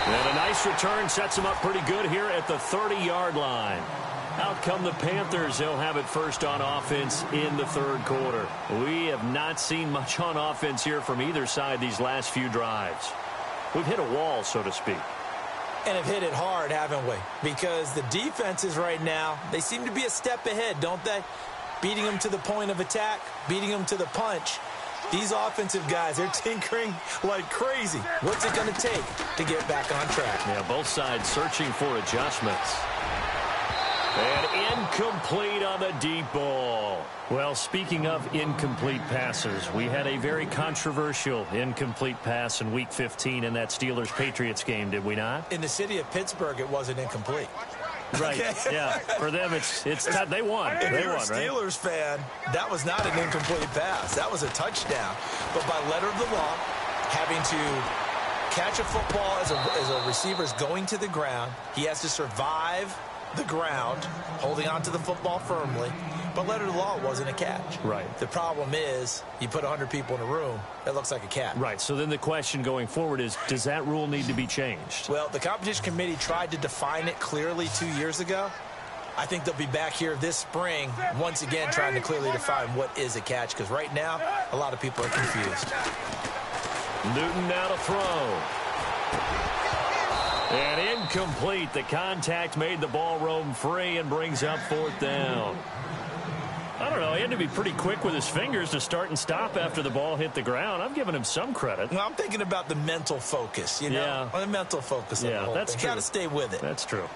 And a nice return sets him up pretty good here at the 30-yard line. Out come the Panthers. They'll have it first on offense in the third quarter. We have not seen much on offense here from either side these last few drives. We've hit a wall, so to speak. And have hit it hard, haven't we? Because the defenses right now, they seem to be a step ahead, don't they? Beating them to the point of attack, beating them to the punch. These offensive guys, they're tinkering like crazy. What's it going to take to get back on track? Yeah, both sides searching for adjustments. And incomplete on the deep ball. Well, speaking of incomplete passes, we had a very controversial incomplete pass in Week 15 in that Steelers-Patriots game, did we not? In the city of Pittsburgh, it wasn't incomplete. Right, yeah. For them, they won. If They you're won, a Steelers fan, that was not an incomplete pass. That was a touchdown. But by letter of the law, having to catch a football as a receiver is going to the ground, he has to survive the ground, holding onto the football firmly. But letter of the law wasn't a catch. Right. The problem is you put 100 people in a room, that looks like a catch. Right. So then the question going forward is, does that rule need to be changed? Well, the competition committee tried to define it clearly 2 years ago. I think they'll be back here this spring, once again, trying to clearly define what is a catch, because right now, a lot of people are confused. Newton now to throw. And incomplete. The contact made the ball roam free and brings up fourth down. I don't know. He had to be pretty quick with his fingers to start and stop after the ball hit the ground. I'm giving him some credit. Well, I'm thinking about the mental focus, you know? Yeah. The mental focus of the whole that's thing. true. Got to stay with it. That's true.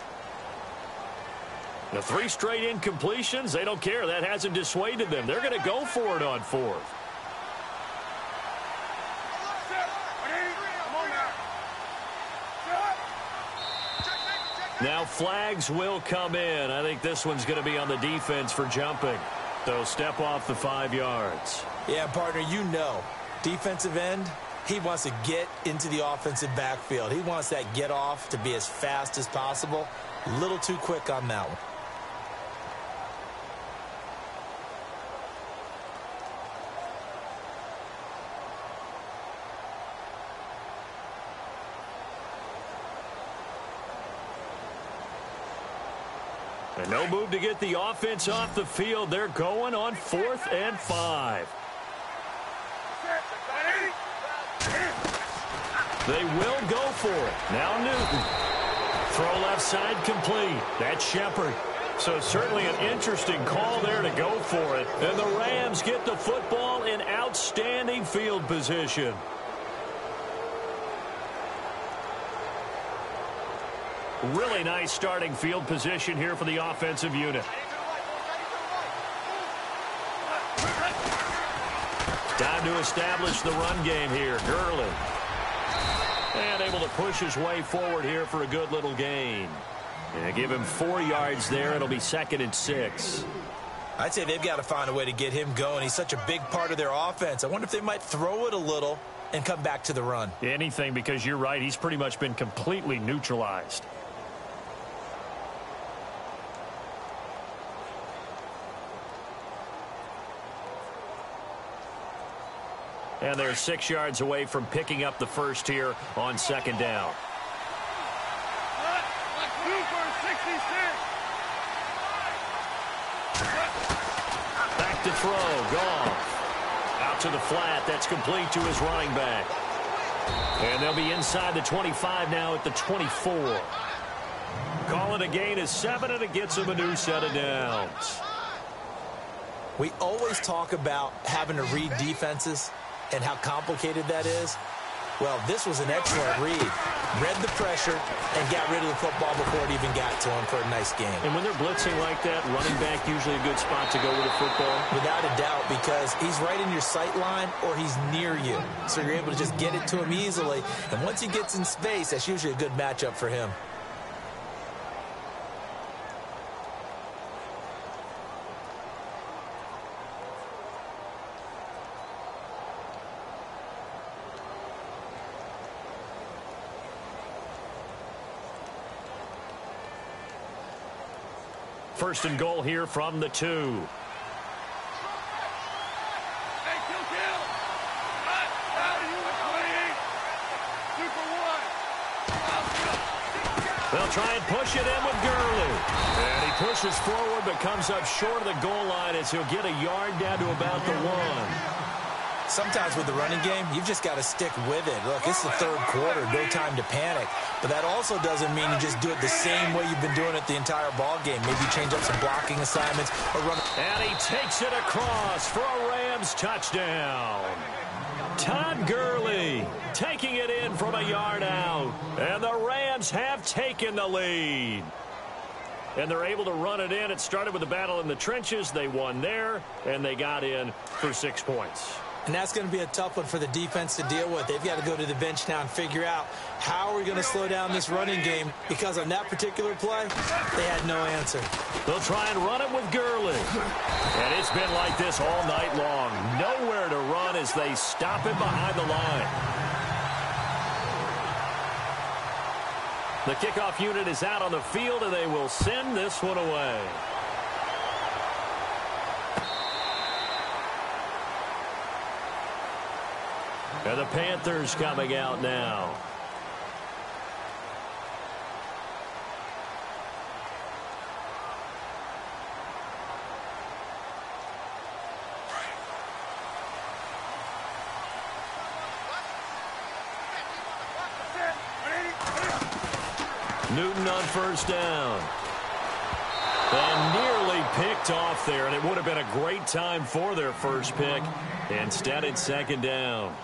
The 3 straight incompletions, they don't care. That hasn't dissuaded them. They're going to go for it on fourth. Now flags will come in. I think this one's going to be on the defense for jumping. They'll step off the 5 yards. Yeah, partner, you know, defensive end, he wants to get into the offensive backfield. He wants that get off to be as fast as possible. A little too quick on that one. And no move to get the offense off the field. They're going on 4th and 5. They will go for it. Now Newton. Throw left side complete. That's Shepard. So certainly an interesting call there to go for it. And the Rams get the football in outstanding field position. Really nice starting field position here for the offensive unit. Time to establish the run game here. Gurley. And able to push his way forward here for a good little gain. And give him 4 yards there. It'll be 2nd and 6. I'd say they've got to find a way to get him going. He's such a big part of their offense. I wonder if they might throw it a little and come back to the run. Anything, because you're right. He's pretty much been completely neutralized. And they're 6 yards away from picking up the first here on 2nd down. Back to throw. Goff. Out to the flat. That's complete to his running back. And they'll be inside the 25 now at the 24. Call it a gain of 7, and it gets them a new set of downs. We always talk about having to read defenses and how complicated that is. Well, this was an excellent read. Read the pressure and got rid of the football before it even got to him for a nice game. And when they're blitzing like that, running back usually a good spot to go with a football? Without a doubt, because he's right in your sight line or he's near you. So you're able to just get it to him easily. And once he gets in space, that's usually a good matchup for him. First and goal here from the 2. push it in with Gurley. And he pushes forward but comes up short of the goal line as he'll get a yard down to about the 1. Sometimes with the running game, you've just got to stick with it. Look, it's the third quarter, no time to panic. But that also doesn't mean you just do it the same way you've been doing it the entire ball game. Maybe change up some blocking assignments or run. And he takes it across for a Rams touchdown. Todd Gurley taking it in from a yard out. And the Rams have taken the lead. And they're able to run it in. It started with a battle in the trenches. They won there, and they got in for 6 points. And that's going to be a tough one for the defense to deal with. They've got to go to the bench now and figure out how are we going to slow down this running game, because on that particular play, they had no answer. They'll try and run it with Gurley. And it's been like this all night long. Nowhere to run as they stop it behind the line. The kickoff unit is out on the field, and they will send this one away. And the Panthers coming out now. Newton on first down. And nearly picked off there, and it would have been a great time for their first pick. Instead, it's second down.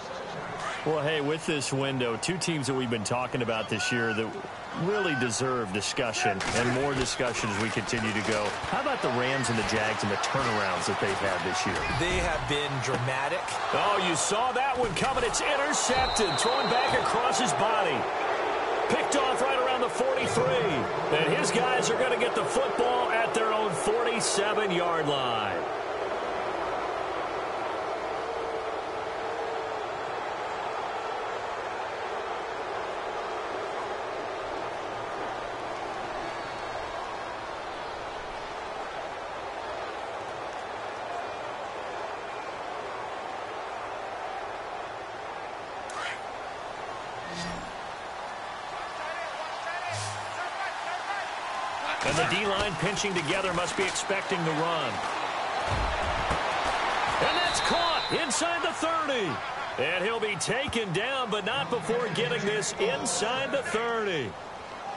Well, hey, with this window, two teams that we've been talking about this year that really deserve discussion and more discussion as we continue to go. How about the Rams and the Jags and the turnarounds that they've had this year? They have been dramatic. Oh, you saw that one coming. It's intercepted, throwing back across his body. Picked off right around the 43. And his guys are going to get the football at their own 47-yard line. And the D-line pinching together, must be expecting the run. And that's caught inside the 30. And he'll be taken down, but not before getting this inside the 30.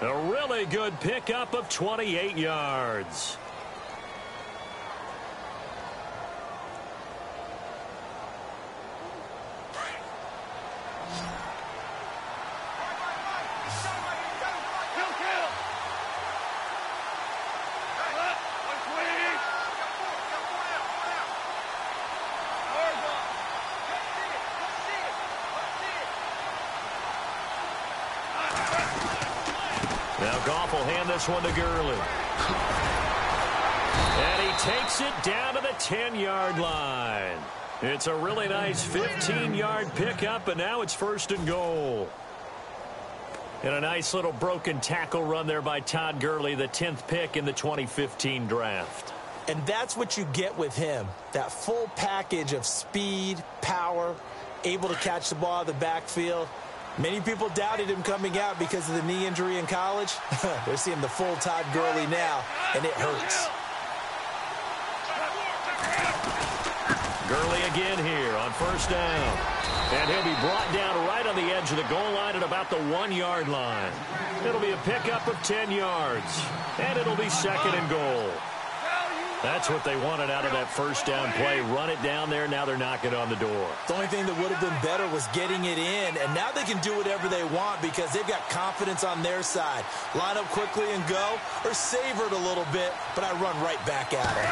A really good pickup of 28 yards. This one to Gurley. And he takes it down to the 10-yard line. It's a really nice 15-yard pickup, and now it's first and goal. And a nice little broken tackle run there by Todd Gurley, the 10th pick in the 2015 draft. And that's what you get with him, that full package of speed, power, able to catch the ball out of the backfield. Many people doubted him coming out because of the knee injury in college. They're seeing the full Todd Gurley now, and it hurts. Gurley again here on first down. And he'll be brought down right on the edge of the goal line at about the 1-yard line. It'll be a pickup of 10 yards, and it'll be second and goal. That's what they wanted out of that first down play. Run it down there. Now they're knocking on the door. The only thing that would have been better was getting it in. And now they can do whatever they want because they've got confidence on their side. Line up quickly and go, or savor it a little bit, but I run right back at it.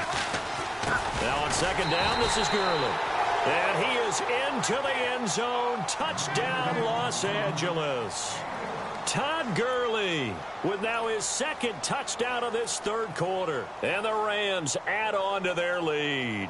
Now on second down, this is Gurley. And he is into the end zone. Touchdown, Los Angeles. Todd Gurley with now his second touchdown of this third quarter. And the Rams add on to their lead.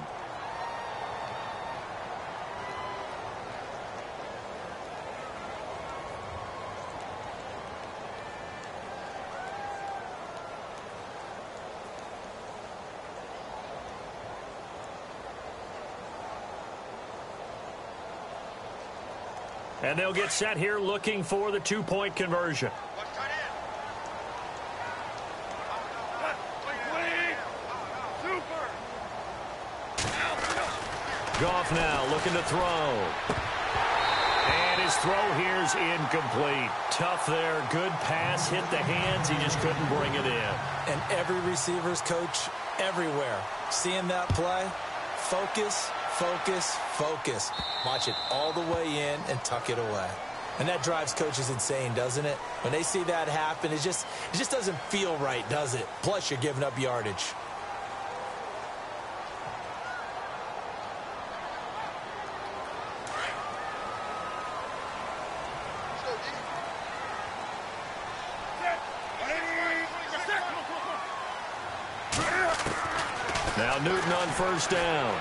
And they'll get set here looking for the two-point conversion. Goff now looking to throw. And his throw here's incomplete. Tough there. Good pass. Hit the hands. He just couldn't bring it in. And every receiver's coach everywhere. Seeing that play, focus, focus, focus. Watch it all the way in and tuck it away. And that drives coaches insane, doesn't it? When they see that happen, it just doesn't feel right, does it? Plus, you're giving up yardage. Now Newton on first down.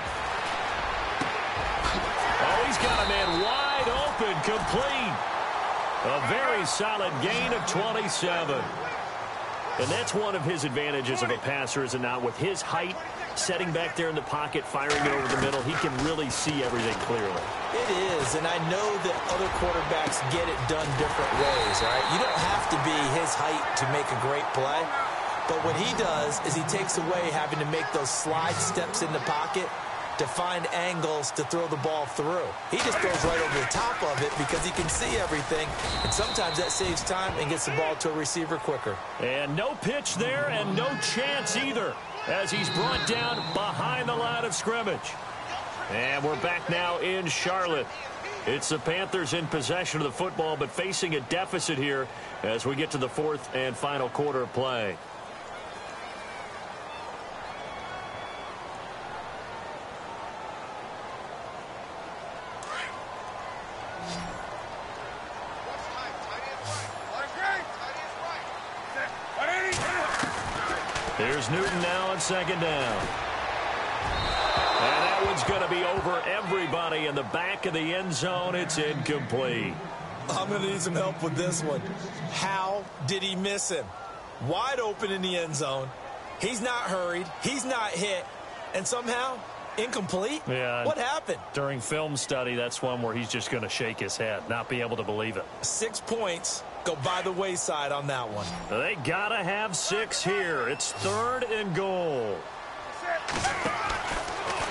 Oh, he's got a man wide open, complete. A very solid gain of 27. And that's one of his advantages of a passer, is it not? With his height, setting back there in the pocket, firing it over the middle, he can really see everything clearly. It is, and I know that other quarterbacks get it done different ways, all right? You don't have to be his height to make a great play. But what he does is he takes away having to make those slide steps in the pocket to find angles to throw the ball through. He just throws right over the top of it because he can see everything, and sometimes that saves time and gets the ball to a receiver quicker. And no pitch there and no chance either as he's brought down behind the line of scrimmage. And we're back now in Charlotte. It's the Panthers in possession of the football, but facing a deficit here as we get to the fourth and final quarter of play. Here's Newton now on second down. And that one's going to be over everybody in the back of the end zone. It's incomplete. I'm going to need some help with this one. How did he miss him? Wide open in the end zone. He's not hurried. He's not hit. And somehow, incomplete? Yeah. What happened? During film study, that's one where he's just going to shake his head, not be able to believe it. 6 points go by the wayside on that one. They got to have 6 here. It's 3rd and goal.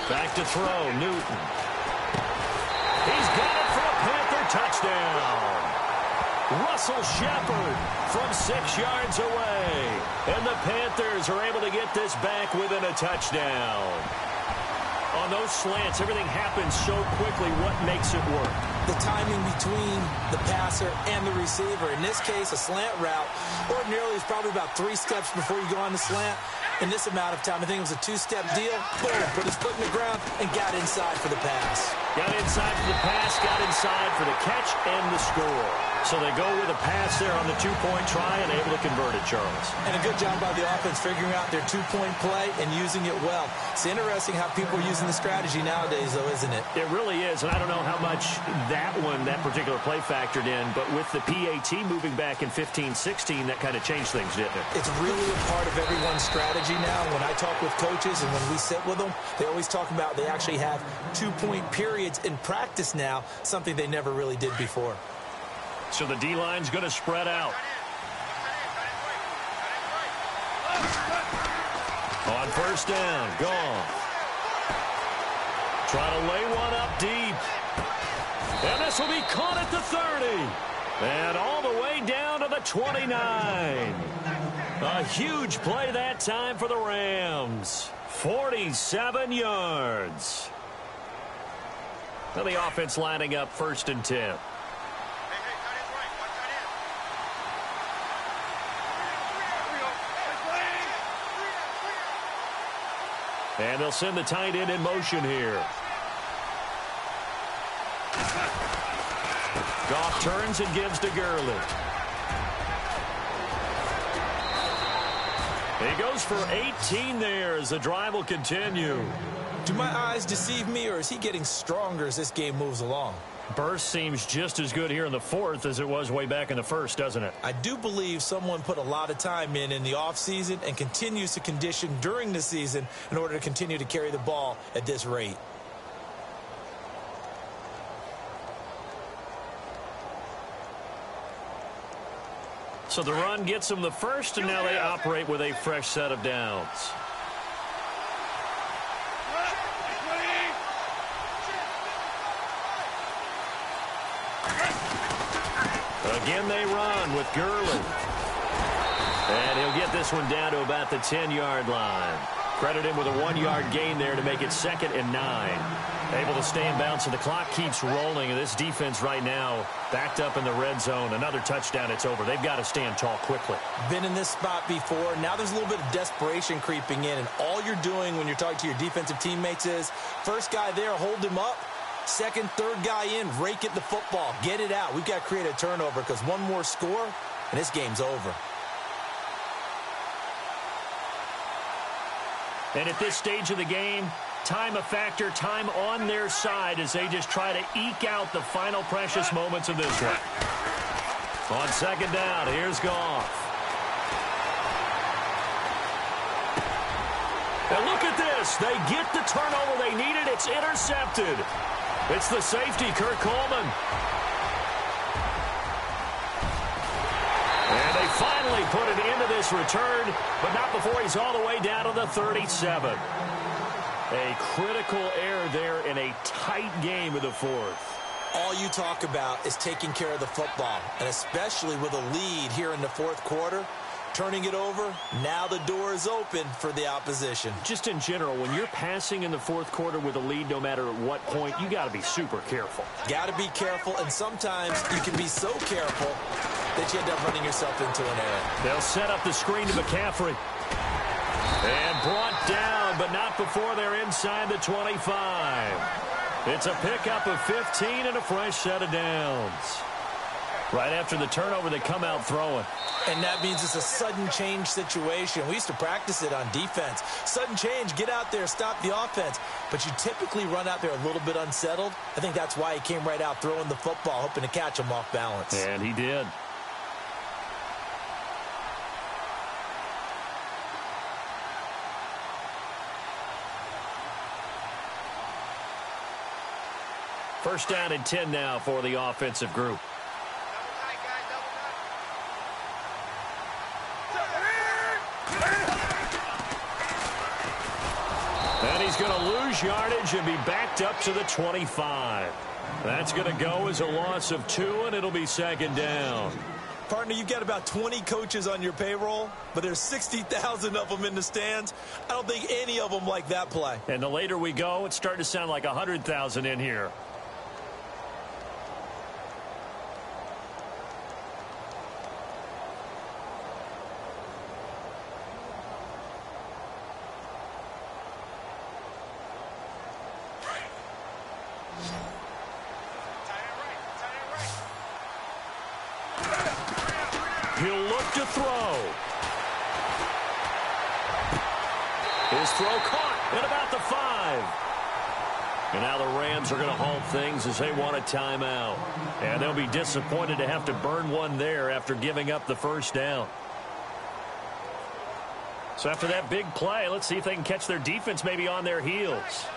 Back to throw, Newton. He's got it for a Panther touchdown. Russell Shepard from 6 yards away. And the Panthers are able to get this back within a touchdown. On those slants, everything happens so quickly. What makes it work? The timing between the passer and the receiver. In this case, a slant route ordinarily is probably about 3 steps before you go on the slant. In this amount of time, I think it was a 2-step deal. Boom, put his foot in the ground and got inside for the pass. Got inside for the pass, got inside for the catch and the score. So they go with a pass there on the 2-point try and able to convert it, Charles. And a good job by the offense figuring out their 2-point play and using it well. It's interesting how people are using the strategy nowadays, though, isn't it? It really is, and I don't know how much that particular play factored in, but with the PAT moving back in 15-16, that kind of changed things, didn't it? It's really a part of everyone's strategy now. When I talk with coaches and when we sit with them, they always talk about they actually have 2-point periods in practice now, something they never really did before. So the D-line's going to spread out. On first down, gone. Try to lay one up deep. And this will be caught at the 30. And all the way down to the 29. A huge play that time for the Rams. 47 yards. Now the offense lining up 1st and 10. And they'll send the tight end in motion here. Goff turns and gives to Gurley. He goes for 18 there as the drive will continue. Do my eyes deceive me, or is he getting stronger as this game moves along? Burst seems just as good here in the 4th as it was way back in the 1st, doesn't it? I do believe someone put a lot of time in the offseason and continues to condition during the season in order to continue to carry the ball at this rate. So the run gets them the first, and now they operate with a fresh set of downs. Again they run with Gurley. And he'll get this one down to about the 10-yard line. Credit him with a 1-yard gain there to make it 2nd and 9. Able to stay in bounds, so the clock keeps rolling. And this defense right now backed up in the red zone. Another touchdown, it's over. They've got to stand tall quickly. Been in this spot before. Now there's a little bit of desperation creeping in. And all you're doing when you're talking to your defensive teammates is, first guy there, hold him up. Second, third guy in, rake it the football. Get it out. We've got to create a turnover because one more score, and this game's over. And at this stage of the game, time a factor, time on their side as they just try to eke out the final precious moments of this one. On 2nd down, here's Goff. And look at this. They get the turnover they needed. It's intercepted. It's the safety, Kurt Coleman. And they finally put it into this return, but not before he's all the way down to the 37. A critical error there in a tight game of the 4th. All you talk about is taking care of the football, and especially with a lead here in the 4th quarter. Turning it over, now the door is open for the opposition. Just in general, when you're passing in the 4th quarter with a lead, no matter at what point, you got to be super careful. Got to be careful, and sometimes you can be so careful that you end up running yourself into an error. They'll set up the screen to McCaffrey. And brought down, but not before they're inside the 25. It's a pickup of 15 and a fresh set of downs. Right after the turnover, they come out throwing. And that means it's a sudden change situation. We used to practice it on defense. Sudden change, get out there, stop the offense. But you typically run out there a little bit unsettled. I think that's why he came right out throwing the football, hoping to catch him off balance. And he did. First down and 10 now for the offensive group. And he's going to lose yardage and be backed up to the 25. That's going to go as a loss of 2, and it'll be 2nd down. Partner, you've got about 20 coaches on your payroll, but there's 60,000 of them in the stands. I don't think any of them like that play. And the later we go, it's starting to sound like 100,000 in here. He'll look to throw. His throw caught at about the 5. And now the Rams are going to halt things as they want a timeout. And they'll be disappointed to have to burn one there after giving up the first down. So after that big play, let's see if they can catch their defense maybe on their heels.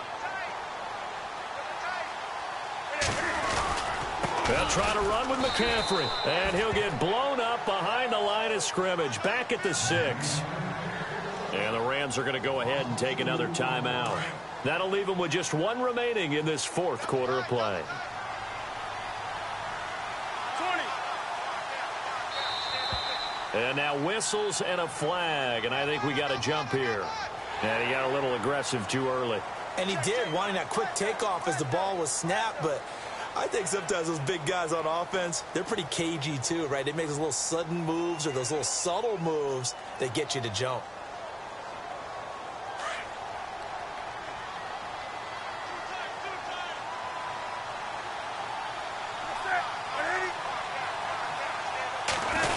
They'll try to run with McCaffrey, and he'll get blown up behind the line of scrimmage, back at the 6. And the Rams are going to go ahead and take another timeout. That'll leave them with just 1 remaining in this 4th quarter of play. 20. And now whistles and a flag, and I think we got a jump here. And he got a little aggressive too early. And he did, wanting that quick takeoff as the ball was snapped, but I think sometimes those big guys on offense, they're pretty cagey too, right? They make those little sudden moves or those little subtle moves that get you to jump.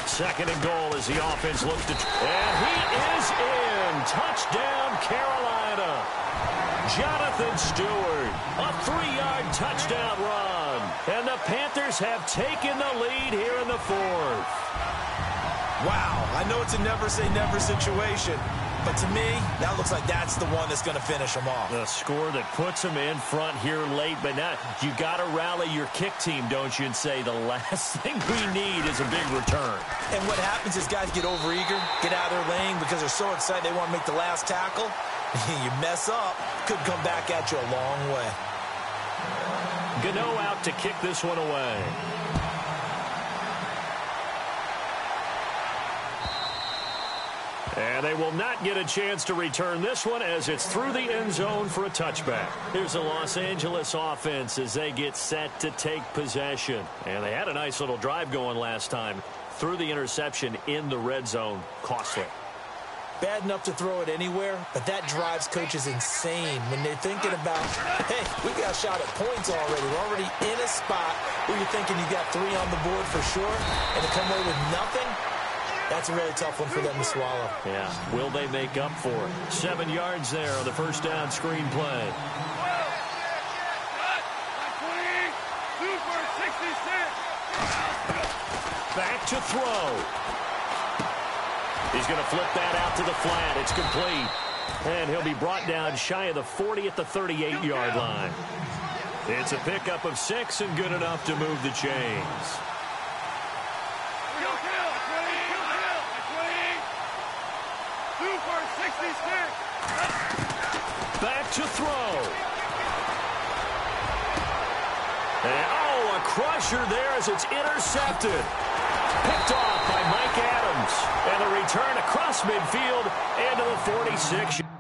Second and goal as the offense looks to... And he is in. Touchdown, Carolina. Jonathan Stewart, a 3-yard touchdown run. And the Panthers have taken the lead here in the 4th. Wow, I know it's a never-say-never situation, but to me, that looks like that's the one that's going to finish them off. The score that puts them in front here late, but now you got to rally your kick team, don't you, and say the last thing we need is a big return. And what happens is guys get overeager, get out of their lane because they're so excited they want to make the last tackle. You mess up, could come back at you a long way. Gano out to kick this one away. And they will not get a chance to return this one as it's through the end zone for a touchback. Here's the Los Angeles offense as they get set to take possession. And they had a nice little drive going last time. Through the interception in the red zone. Costly. Bad enough to throw it anywhere, but that drives coaches insane when they're thinking about, hey, we got a shot at points already. We're already in a spot where you're thinking you got 3 on the board for sure, and to come away with nothing, that's a really tough one for them to swallow. Yeah, will they make up for it? 7 yards there on the first down screen play. Back to throw. He's going to flip that out to the flat. It's complete. And he'll be brought down shy of the 40 at the 38-yard line. It's a pickup of 6 and good enough to move the chains. Back to throw. And, oh, a crusher there as it's intercepted. Picked off by Mike Adams. And the return across midfield into the 46.